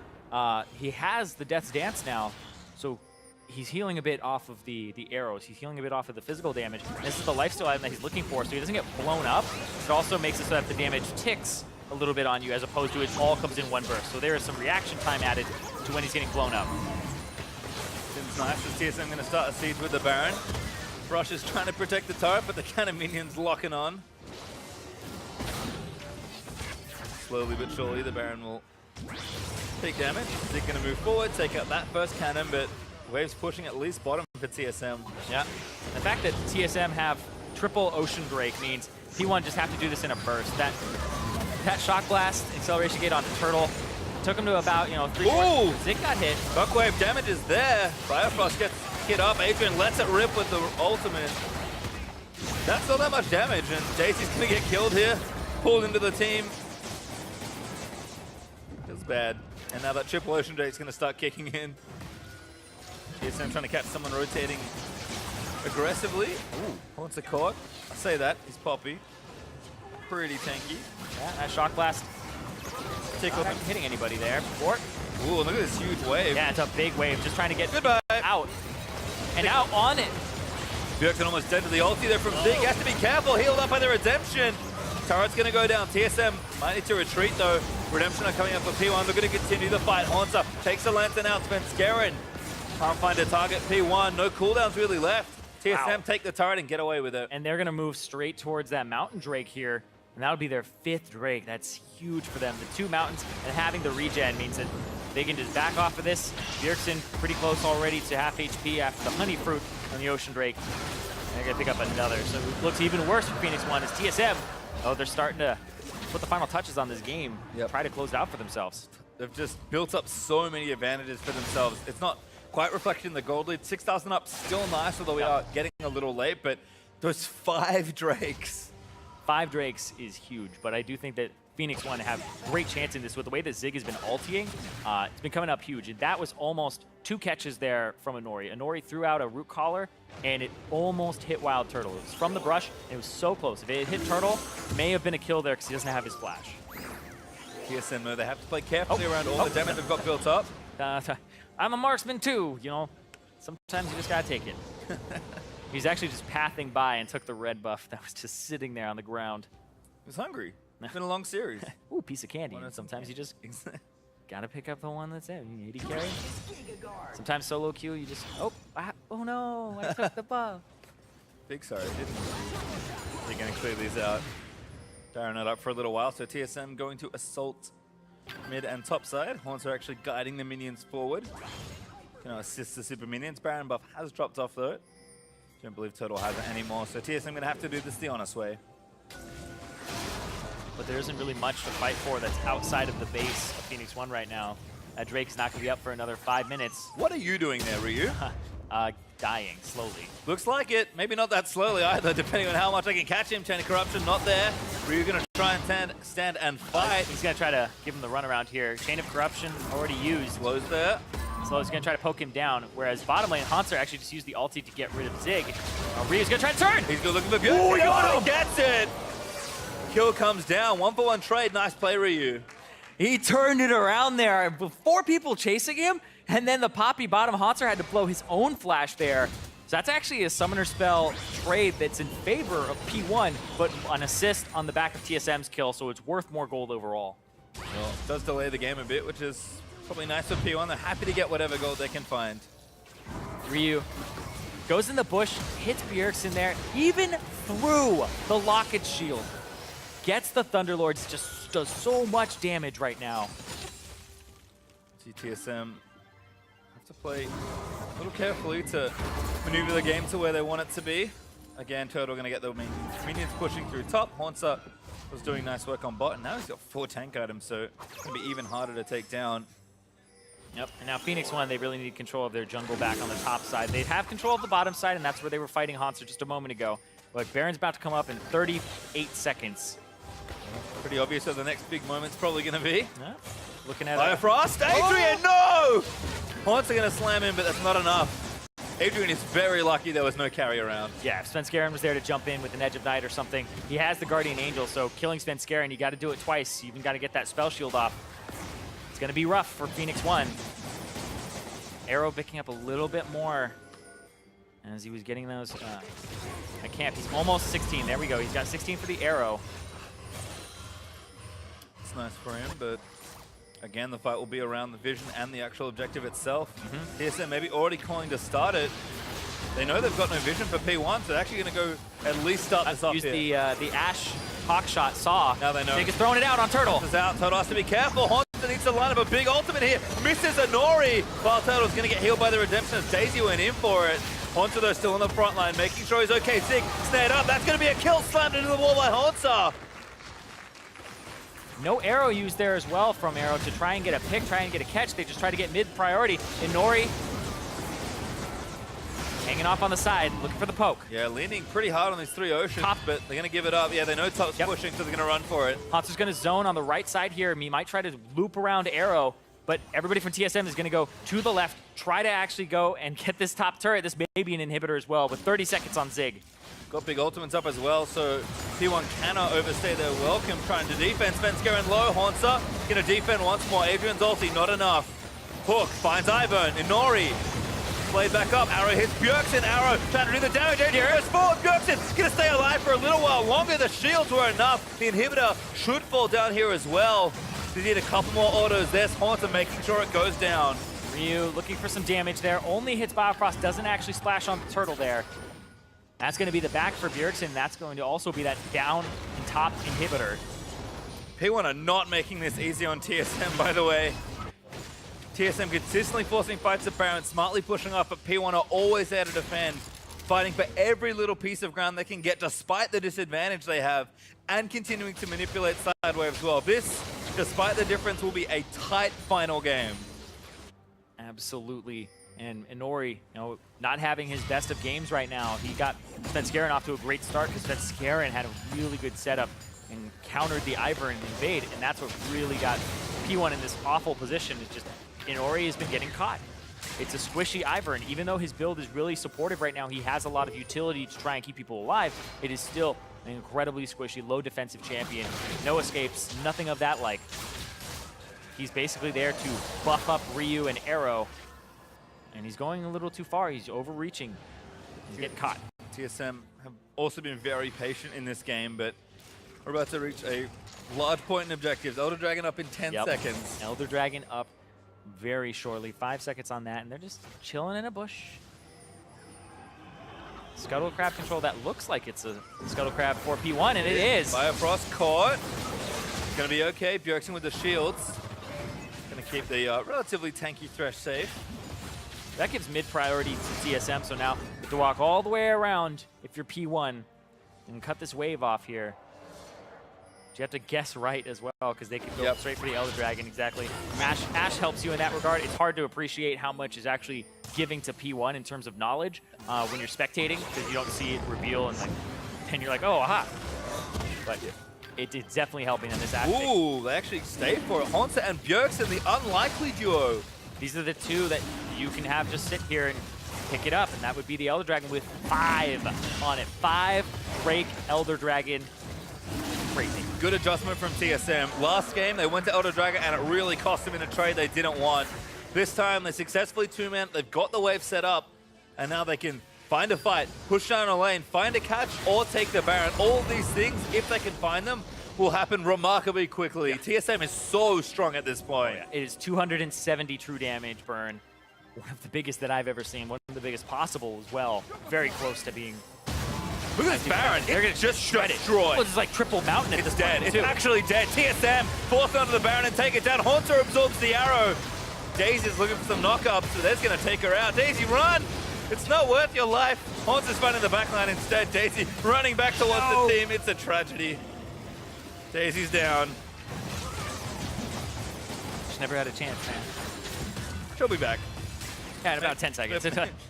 he has the Death's Dance now, so he's healing a bit off of the arrows. He's healing a bit off of the physical damage. And this is the lifesteal item that he's looking for, so he doesn't get blown up. It also makes it so that the damage ticks a little bit on you, as opposed to it all comes in one burst. So there is some reaction time added to when he's getting blown up. It's nice as TSM going to start a siege with the Baron. Rush is trying to protect the turret, but the cannon minions locking on. Slowly but surely, the Baron will take damage. They're going to move forward, take out that first cannon, but Wave's pushing at least bottom for TSM. Yeah. The fact that TSM have triple Ocean Drake means P1 just have to do this in a burst. That Shock Blast acceleration gate onto Turtle took him to about, 3 Ooh! Zig got hit. Shockwave damage is there. Firefrost gets hit up. Adrian lets it rip with the ultimate. That's not that much damage, and JC's going to get killed here. Pulled into the team. Feels bad. And now that triple Ocean Drake's going to start kicking in. TSM trying to catch someone rotating aggressively. Ooh, wants a caught. I say that. He's Poppy. Pretty tanky. Yeah, that Shock Blast not hitting anybody there before. Ooh, look at this huge wave. Yeah, it's a big wave, just trying to get out. And now on it. Bjergsen almost dead to the ulti there from Zig. He has to be careful, healed up by the Redemption. Turret's going to go down. TSM might need to retreat though. Redemption are coming up for P1. They're going to continue the fight. Haunter takes the lantern out. Svenskeren can't find a target. P1, no cooldowns really left. TSM take the turret and get away with it. And they're going to move straight towards that Mountain Drake here. And that'll be their 5th Drake. That's huge for them. The 2 mountains and having the regen means that they can just back off of this. Bjergsen pretty close already to half HP after the Honey Fruit on the Ocean Drake. And they're going to pick up another. So it looks even worse for Phoenix1 as TSM. Oh, they're starting to put the final touches on this game. Yep. Try to close it out for themselves. They've just built up so many advantages for themselves. It's not quite reflected in the gold lead. 6,000 up, still nice, although we are getting a little late. But those 5 Drakes. 5 Drakes is huge, but I do think that Phoenix1 have great chance in this with the way that Zig has been ultiing. It's been coming up huge, and that was almost 2 catches there from Inori. Inori threw out a root collar, and it almost hit Wild Turtle. It was from the brush, and it was so close. If it hit Turtle, it may have been a kill there because he doesn't have his flash. TSM, though, they have to play carefully around all the damage they've got built up. I'm a marksman too, Sometimes you just gotta take it. He's actually just pathing by and took the red buff that was just sitting there on the ground. He was hungry. It's been a long series. Ooh, piece of candy. And sometimes you just gotta pick up the one that's there. AD carry. Sometimes solo queue, you just, oh no, I took the buff. Big sorry, didn't They're gonna clear these out. Baron it up for a little while, so TSM going to assault mid and top side. Haunts are actually guiding the minions forward. Gonna assist the super minions. Baron buff has dropped off though. Don't believe Turtle has it anymore, so TSM gonna have to do this the honest way. But there isn't really much to fight for that's outside of the base of Phoenix1 right now. Drake's not gonna be up for another 5 minutes. What are you doing there, Ryu? Dying slowly. Looks like it. Maybe not that slowly either, depending on how much I can catch him. Chain of Corruption not there. Ryu gonna try and stand and fight. He's gonna try to give him the runaround here. Chain of Corruption already used. Slows there. Slow is going to try to poke him down, whereas bottom lane, Haunter actually just used the ulti to get rid of Zig. Ryu's going to try to turn! He's going to look for the Bjergsen. He gets it! kill comes down. 1-for-1 trade. Nice play, Ryu. He turned it around there with 4 people chasing him, and then the Poppy bottom Haunter had to blow his own flash there. So that's actually a Summoner Spell trade that's in favor of P1, but an assist on the back of TSM's kill, so it's worth more gold overall. Well, it does delay the game a bit, which is probably nice for P1. They're happy to get whatever gold they can find. Ryu goes in the bush, hits Bjergsen there, even through the Locket shield. Gets the Thunderlords, just does so much damage right now. See TSM have to play a little carefully to maneuver the game to where they want it to be. Again, Turtle going to get the minions pushing through top. Haunter was doing nice work on bot, and now he's got 4 tank items, so it's going to be even harder to take down. Yep, and now Phoenix1, they really need control of their jungle back on the top side. They have control of the bottom side, and that's where they were fighting Haunter just a moment ago. But Baron's about to come up in 38 seconds. Pretty obvious what the next big moment's probably going to be. Yeah. Looking at Frost, Adrian, no! Haunter going to slam in, but that's not enough. Adrian is very lucky there was no carry around. Yeah, if Svenskeren was there to jump in with an Edge of Night or something, he has the Guardian Angel, so killing Svenskeren, you got to do it twice. You even got to get that spell shield off. It's going to be rough for Phoenix1. Arrow picking up a little bit more as he was getting those. I can't. He's almost 16. There we go. He's got 16 for the Arrow. It's nice for him, but again, the fight will be around the vision and the actual objective itself. TSM maybe already calling to start it. They know they've got no vision for P1, so they're actually going to go at least start this up Use here. the Ashe Hawk Shot Saw. Now they know. Jake is throwing it out on Turtle. Turtle's out. Turtle has to be careful. Haunter needs to line up a big ultimate here. Misses Inori, while Turtle's going to get healed by the Redemption as Daisy went in for it. Haunter, though, still on the front line, making sure he's okay. Zig snared up. That's going to be a kill, slammed into the wall by Haunter. No Arrow used there as well from Arrow to try and get a pick, try and get a catch. They just try to get mid-priority. Inori hanging off on the side, looking for the poke. Yeah, leaning pretty hard on these 3 oceans, Top. but they're going to give it up. Yeah, they know Top's pushing, so they're going to run for it. Haunter's going to zone on the right side here. He might try to loop around Arrow, but everybody from TSM is going to go to the left, try to actually go and get this top turret. This may be an inhibitor as well, with 30 seconds on Zig. Got big ultimates up as well, so P1 cannot overstay their welcome. Trying to defend. Svenskeren low. Haunter going to defend once more. Adrian's ulti, not enough. Hook finds Ivern. Inori played back up. Arrow hits Bjergsen. Arrow trying to do the damage. Adrian goes forward. Bjergsen going to stay alive for a little while longer. The shields were enough. The inhibitor should fall down here as well. They need a couple more autos. There's Haunter making sure it goes down. Ryu looking for some damage there. Only hits Biofrost. Doesn't actually splash on the Turtle there. That's going to be the back for Bjergsen. That's going to also be that down and top inhibitor. P1 are not making this easy on TSM, by the way. TSM consistently forcing fights at Baron, smartly pushing up, but P1 are always there to defend, fighting for every little piece of ground they can get despite the disadvantage they have, and continuing to manipulate side waves as well. This, despite the difference, will be a tight final game. Absolutely. And Inori, not having his best of games right now. He got Svenskeren off to a great start because Svenskeren had a really good setup and countered the Ivern invade, and that's what really got P1 in this awful position. It's just Inori has been getting caught. It's a squishy Ivern. Even though his build is really supportive right now, he has a lot of utility to try and keep people alive. It is still an incredibly squishy, low defensive champion. No escapes, nothing of that like. He's basically there to buff up Ryu and Arrow. And he's going a little too far. He's overreaching. He's getting caught. TSM have also been very patient in this game, but we're about to reach a large point in objectives. Elder Dragon up in 10 seconds. Elder Dragon up very shortly. 5 seconds on that, and they're just chilling in a bush. Scuttle Crab control. That looks like it's a Scuttle Crab for P1, and it is. Biofrost caught. Going to be okay. Bjergsen with the shields. Going to keep the relatively tanky Thresh safe. That gives mid-priority to TSM, so now you have to walk all the way around if you're P1 and cut this wave off here. But you have to guess right as well, because they could go straight for the Elder Dragon, exactly. Ashe helps you in that regard. It's hard to appreciate how much is actually giving to P1 in terms of knowledge when you're spectating, because you don't see it reveal, and then you're like, oh, aha. But it's definitely helping in this aspect. Ooh, they actually stayed for it. Haunter and Bjergsen, the unlikely duo. These are the two that you can have just sit here and pick it up, and that would be the Elder Dragon with 5 on it. 5 Drake Elder Dragon crazy. Good adjustment from TSM. Last game, they went to Elder Dragon, and it really cost them in a trade they didn't want. This time, they successfully two-man. They've got the wave set up, and now they can find a fight, push down a lane, find a catch, or take the Baron. All of these things, if they can find them, will happen remarkably quickly. Yeah. TSM is so strong at this point. Oh, yeah. It is 270 true damage burn. One of the biggest that I've ever seen. One of the biggest possible as well. Very close to being... Look at this Baron. They're going to just shred it. Destroy. Well, it's like triple mountain at this dead. point, It's too. actually dead. TSM forced onto the Baron and take it down. Haunter absorbs the arrow. Daisy's looking for some knockups, so that's going to take her out. Daisy, run! It's not worth your life. Haunter's finding the backline instead. Daisy running back towards the team. It's a tragedy. Daisy's down. She never had a chance, man. She'll be back. Yeah, in about 10 seconds.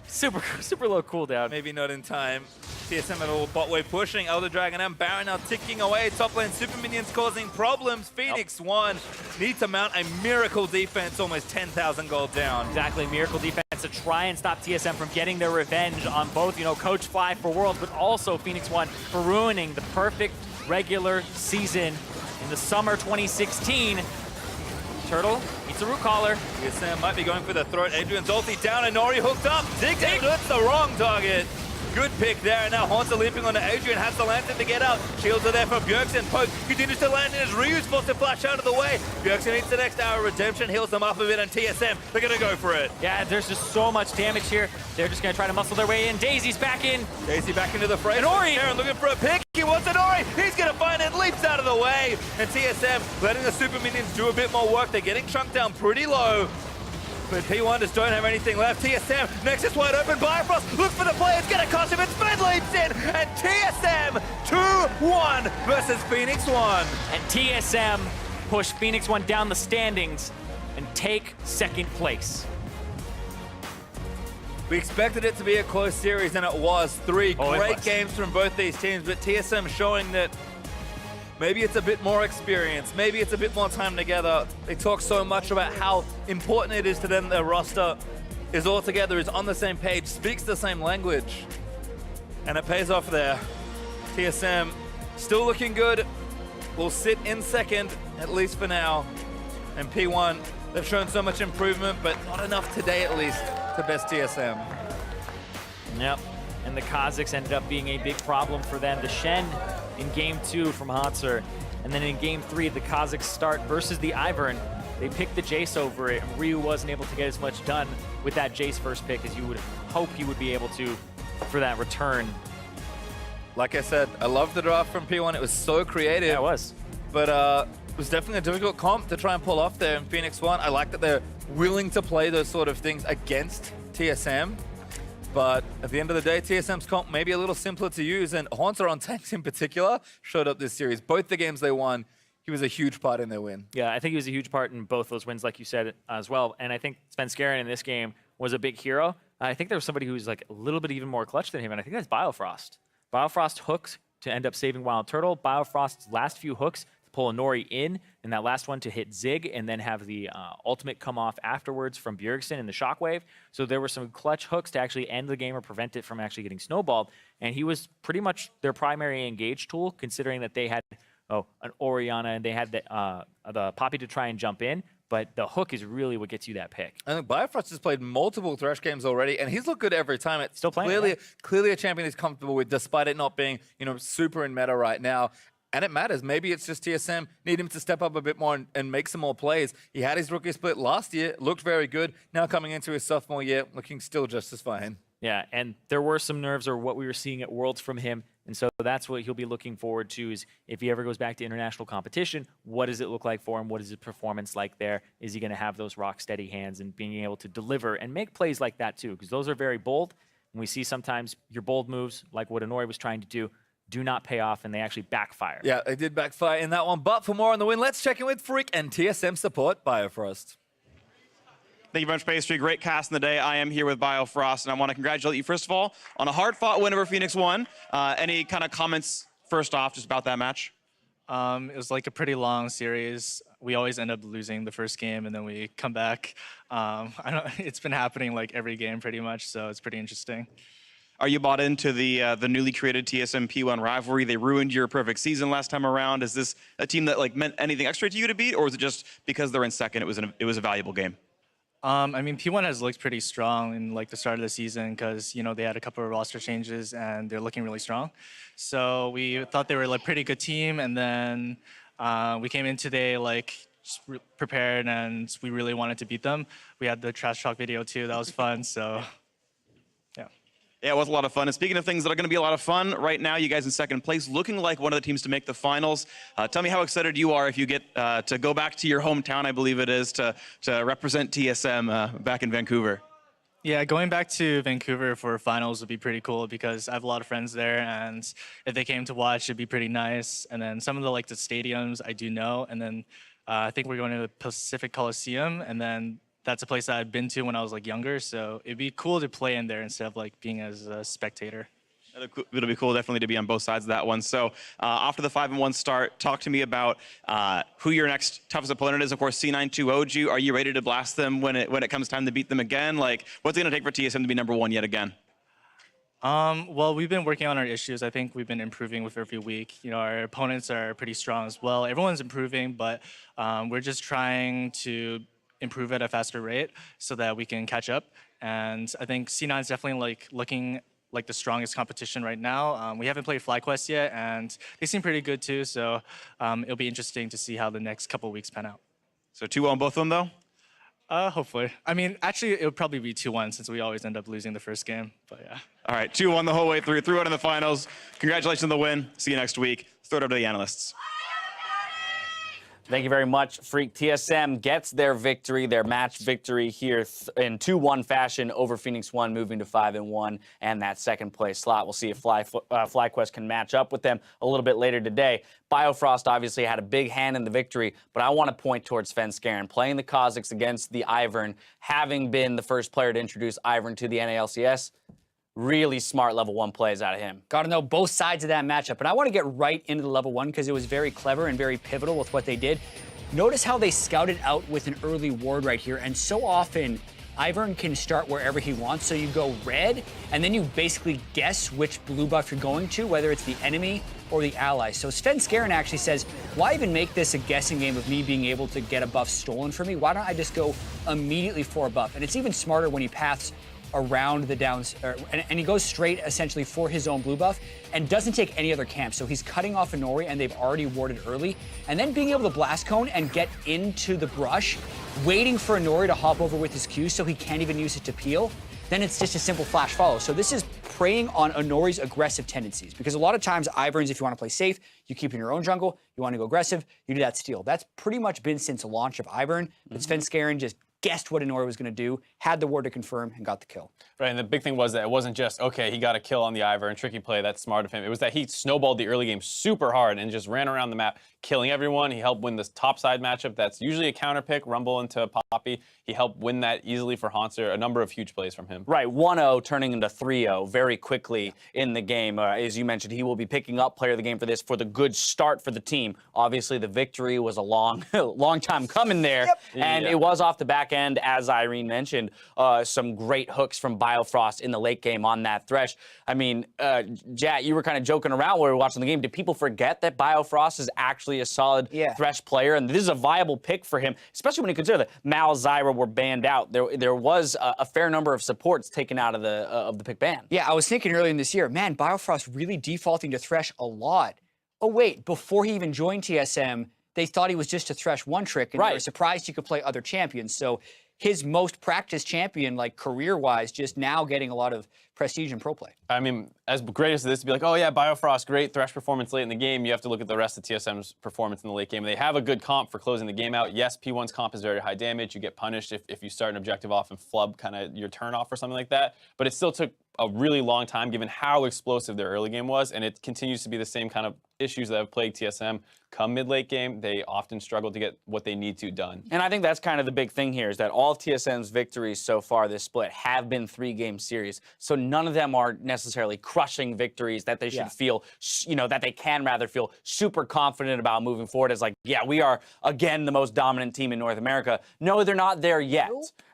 super low cooldown. Maybe not in time. TSM at all bot wave pushing. Elder Dragon and Baron now ticking away. Top lane super minions causing problems. Phoenix1 need to mount a miracle defense, almost 10,000 gold down. Exactly, miracle defense to try and stop TSM from getting their revenge on both, Coach Fly for Worlds, but also Phoenix1 for ruining the perfect regular season in the summer 2016. Turtle meets a root collar. TSM might be going for the throat. Adrian's ulti down and Nori hooked up. Zig hits the wrong target. Good pick there, and now Haunter leaping onto Adrian, has the lantern to get out. Shields are there for Bjergsen. Poke continues to land in as Ryu's forced to flash out of the way. Bjergsen needs the next hour of redemption, heals them up a bit, and TSM, they're gonna go for it. Yeah, there's just so much damage here. They're just gonna try to muscle their way in. Daisy's back in. Daisy back into the fray. And Ori! Aaron looking for a pick. He wants an Ori. He's gonna find it, leaps out of the way. And TSM letting the super minions do a bit more work. They're getting chunked down pretty low. But P1 just don't have anything left. TSM, Nexus wide open, Bifrost, look for the play, it's gonna cost him, it's Fed leaps in, and TSM 2-1 versus Phoenix1. And TSM push Phoenix1 down the standings and take second place. We expected it to be a close series, and it was. Three Oh, great games from both these teams, but TSM showing that maybe it's a bit more experience. Maybe it's a bit more time together. They talk so much about how important it is to them. Their roster is all together, is on the same page, speaks the same language. And it pays off there. TSM still looking good. Will sit in second, at least for now. And P1, they've shown so much improvement, but not enough today at least to best TSM. Yep. And the Kazakhs ended up being a big problem for them. The Shen in game 2 from Hotzer. And then in game 3, the Kazakhs start versus the Ivern. They picked the Jace over it. Ryu wasn't able to get as much done with that Jace first pick as you would hope he would be able to for that return. Like I said, I love the draft from P1. It was so creative. Yeah, it was. But it was definitely a difficult comp to try and pull off there in Phoenix1. I like that they're willing to play those sort of things against TSM. But at the end of the day, TSM's comp may be a little simpler to use, and Haunter on tanks in particular showed up this series. Both the games they won, he was a huge part in their win. Yeah, I think he was a huge part in both those wins, like you said, as well. And I think Svenskeren in this game was a big hero. I think there was somebody who was like a little bit even more clutch than him, and I think that's Biofrost. Biofrost hooked to end up saving Wild Turtle. Biofrost's last few hooks to pull a Nori in, and that last one to hit Zig, and then have the ultimate come off afterwards from Bjergsen in the Shockwave. So there were some clutch hooks to actually end the game or prevent it from actually getting snowballed. And he was pretty much their primary engage tool, considering that they had an Orianna and they had the Poppy to try and jump in. But the hook is really what gets you that pick. I think Biofrost has played multiple Thresh games already, and he's looked good every time. It's Still playing, clearly a champion he's comfortable with, despite it not being, super in meta right now. And it matters. Maybe it's just TSM need him to step up a bit more and make some more plays. He had his rookie split last year, looked very good. Now coming into his sophomore year, looking still just as fine. Yeah, and there were some nerves or what we were seeing at Worlds from him. And so that's what he'll be looking forward to, is if he ever goes back to international competition, what does it look like for him? What is his performance like there? Is he going to have those rock steady hands and being able to deliver and make plays like that too? Because those are very bold. And we see sometimes your bold moves, like what Inori was trying to do not pay off, and they actually backfire. Yeah, they did backfire in that one. But for more on the win, let's check in with Freak and TSM support Biofrost. Thank you very much, Pastry. Great cast in the day. I am here with Biofrost, and I want to congratulate you, first of all, on a hard-fought win over Phoenix1. Any kind of comments, first off, just about that match? It was like a pretty long series. We always end up losing the first game, and then we come back. It's been happening like every game pretty much, so it's pretty interesting. Are you bought into the newly created TSM P1 rivalry? They ruined your perfect season last time around. Is this a team that like meant anything extra to you to beat, or is it just because they're in second, it was a valuable game? I mean, P1 has looked pretty strong in like the start of the season because they had a couple of roster changes and they're looking really strong. So we thought they were like pretty good team, and then we came in today like prepared, and we really wanted to beat them. We had the trash talk video too. That was fun. So. Yeah, it was a lot of fun. And speaking of things that are going to be a lot of fun, right now you guys in second place, looking like one of the teams to make the finals. Tell me how excited you are if you get to go back to your hometown, I believe it is, to represent TSM back in Vancouver. Yeah, going back to Vancouver for finals would be pretty cool because I have a lot of friends there, and if they came to watch, it'd be pretty nice. And then some of the the stadiums I do know, and then I think we're going to the Pacific Coliseum, and then that's a place that I've been to when I was like younger, so it'd be cool to play in there instead of like being as a spectator. It'll be cool definitely to be on both sides of that one. So after the 5-1 start, talk to me about who your next toughest opponent is. Of course, C9 2-0'd you. Are you ready to blast them when it comes time to beat them again? Like, what's it going to take for TSM to be #1 yet again? Well, we've been working on our issues. I think we've been improving with every week. Our opponents are pretty strong as well. Everyone's improving, but we're just trying to improve at a faster rate so that we can catch up. And I think C9 is definitely like looking like the strongest competition right now. We haven't played FlyQuest yet, and they seem pretty good too. So it'll be interesting to see how the next couple of weeks pan out. So 2-0 on both of them, though? Hopefully. I mean, actually, it would probably be 2-1 since we always end up losing the first game. But yeah. All right, 2-1 the whole way through out in the finals. Congratulations on the win. See you next week. Throw it over to the analysts. Thank you very much, Freak. TSM gets their victory, their match victory here in 2-1 fashion over Phoenix1, moving to 5-1 and that second place slot. We'll see if FlyQuest can match up with them a little bit later today. Biofrost obviously had a big hand in the victory, but I want to point towards Svenskeren playing the Kazakhs against the Ivern, having been the first player to introduce Ivern to the NALCS. Really smart level 1 plays out of him. Got to know both sides of that matchup. And I want to get right into the level 1 because it was very clever and very pivotal with what they did. Notice how they scouted out with an early ward right here. And so often, Ivern can start wherever he wants. So you go red, and then you basically guess which blue buff you're going to, whether it's the enemy or the ally. So Svenskeren actually says, why even make this a guessing game of me being able to get a buff stolen from me? Why don't I just go immediately for a buff? And it's even smarter when he paths around the downs, and he goes straight essentially for his own blue buff and doesn't take any other camp. So he's cutting off Inori, and they've already warded early, and then being able to blast cone and get into the brush, waiting for Inori to hop over with his Q so he can't even use it to peel. Then it's just a simple flash follow. So this is preying on Inori's aggressive tendencies, because a lot of times Iverns, if you want to play safe, you keep in your own jungle. You want to go aggressive, you do that steal. That's pretty much been since the launch of Ivern, but Svenskeren just guessed what Inori was going to do, had the ward to confirm, and got the kill. Right, and the big thing was that it wasn't just, okay, he got a kill on the Ivern, tricky play, that's smart of him. It was that he snowballed the early game super hard and just ran around the map, killing everyone. He helped win this top side matchup that's usually a counter pick, Rumble into Poppy. He helped win that easily for Haunter. A number of huge plays from him. Right, 1-0 turning into 3-0 very quickly in the game. As you mentioned, he will be picking up player of the game for this, for the good start for the team. Obviously, the victory was a long time coming there, and it was off the back end, as Irene mentioned, some great hooks from Biofrost in the late game on that Thresh. I mean, Jat, you were kind of joking around while we were watching the game. Did people forget that Biofrost is actually a solid Thresh player, and this is a viable pick for him, especially when you consider that Mal, Zyra were banned out. There was a fair number of supports taken out of the pick ban. Yeah, I was thinking earlier in this year, man, Biofrost really defaulting to Thresh a lot. Oh wait, before he even joined TSM, they thought he was just a Thresh one trick, and they were surprised he could play other champions. So his most practiced champion, like career-wise, just now getting a lot of prestige and pro play. I mean, as great as this to be like, oh yeah, Biofrost, great Thresh performance late in the game, you have to look at the rest of TSM's performance in the late game. They have a good comp for closing the game out. Yes, P1's comp is very high damage. You get punished if you start an objective off and flub kind of your turn off or something like that. But it still took a really long time given how explosive their early game was, and it continues to be the same kind of issues that have plagued TSM. Come mid-late game, they often struggle to get what they need to done. And I think that's kind of the big thing here is that all of TSM's victories so far this split have been 3-game series. So none of them are necessarily crushing victories that they should feel, that they can rather feel super confident about moving forward as like, yeah, we are again the most dominant team in North America. No, they're not there yet.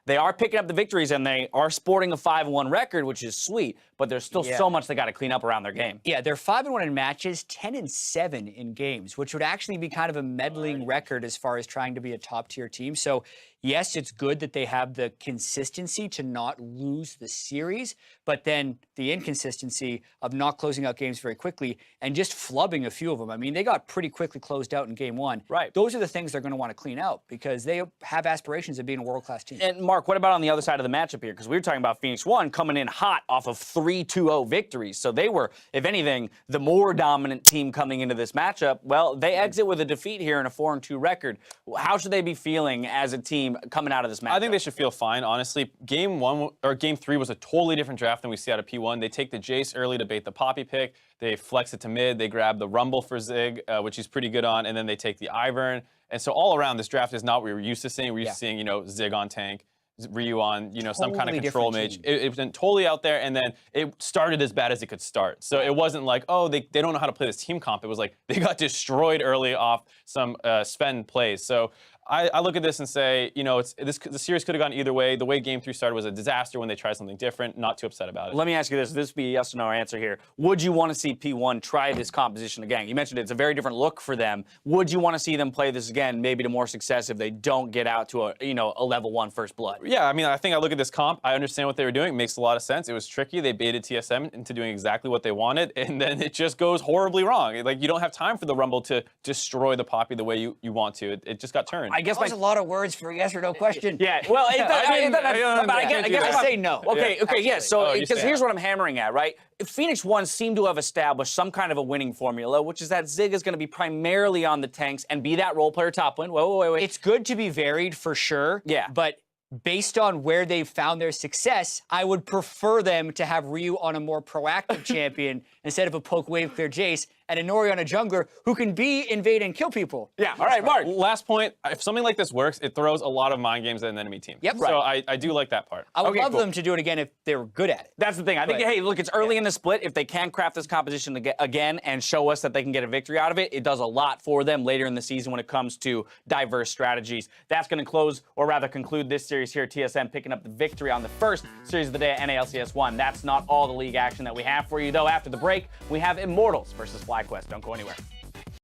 They are picking up the victories and they are sporting a 5-1 record, which is sweet, but there's still so much they got to clean up around their game. Yeah, they're 5-1 in matches, 10-7 in games, which would actually be kind of a meddling record as far as trying to be a top-tier team. So, yes, it's good that they have the consistency to not lose the series, but then the inconsistency of not closing out games very quickly and just flubbing a few of them. I mean, they got pretty quickly closed out in game 1. Right. Those are the things they're going to want to clean out because they have aspirations of being a world-class team. And Mark, what about on the other side of the matchup here? Because we were talking about Phoenix1 coming in hot off of 3-2-0 victories. So they were, if anything, the more dominant team coming into this matchup. Well, they exit with a defeat here and a 4-2 record. How should they be feeling as a team coming out of this matchup? I think they should feel fine, honestly. Game 3 was a totally different draft than we see out of P1. They take the Jace early to bait the Poppy pick. They flex it to mid. They grab the Rumble for Zig, which he's pretty good on, and then they take the Ivern. And so all around, this draft is not what we were used to seeing. We're used to seeing, Zig on tank, Ryu on, some kind of control mage. It went totally out there, and then it started as bad as it could start. So it wasn't like, oh, they don't know how to play this team comp. It was like they got destroyed early off some Sven plays. So I look at this and say, the series could have gone either way. The way Game 3 started was a disaster when they tried something different. Not too upset about it. Let me ask you this. This would be a yes or no answer here. Would you want to see P1 try this composition again? You mentioned it's a very different look for them. Would you want to see them play this again, maybe to more success if they don't get out to a level 1 first blood? Yeah, I mean, I think I look at this comp. I understand what they were doing. It makes a lot of sense. It was tricky. They baited TSM into doing exactly what they wanted, and then it just goes horribly wrong. Like, you don't have time for the Rumble to destroy the Poppy the way you want to. It just got turned. I guess that was a lot of words for a yes or no question. Yeah, well, I guess I say no. Okay, yeah. So, because here's yeah. what I'm hammering at, right? Phoenix1 seemed to have established some kind of a winning formula, which is that Zig is going to be primarily on the tanks and be that role player top lane. Wait. It's good to be varied for sure. Yeah. But based on where they've found their success, I would prefer them to have Ryu on a more proactive champion instead of a poke wave clear Jace and a Nori on a jungler who can invade and kill people. Yeah, all right, Mark. Last point, if something like this works, it throws a lot of mind games at an enemy team. Yep. So I do like that part. I would love them to do it again if they were good at it. That's the thing. I think, hey, look, it's early in the split. If they can craft this composition again and show us that they can get a victory out of it, it does a lot for them later in the season when it comes to diverse strategies. That's going to close, or rather conclude this series here. TSM picking up the victory on the first series of the day at NALCS 1. That's not all the league action that we have for you, though. After the break, we have Immortals versus FlyQuest. Don't go anywhere.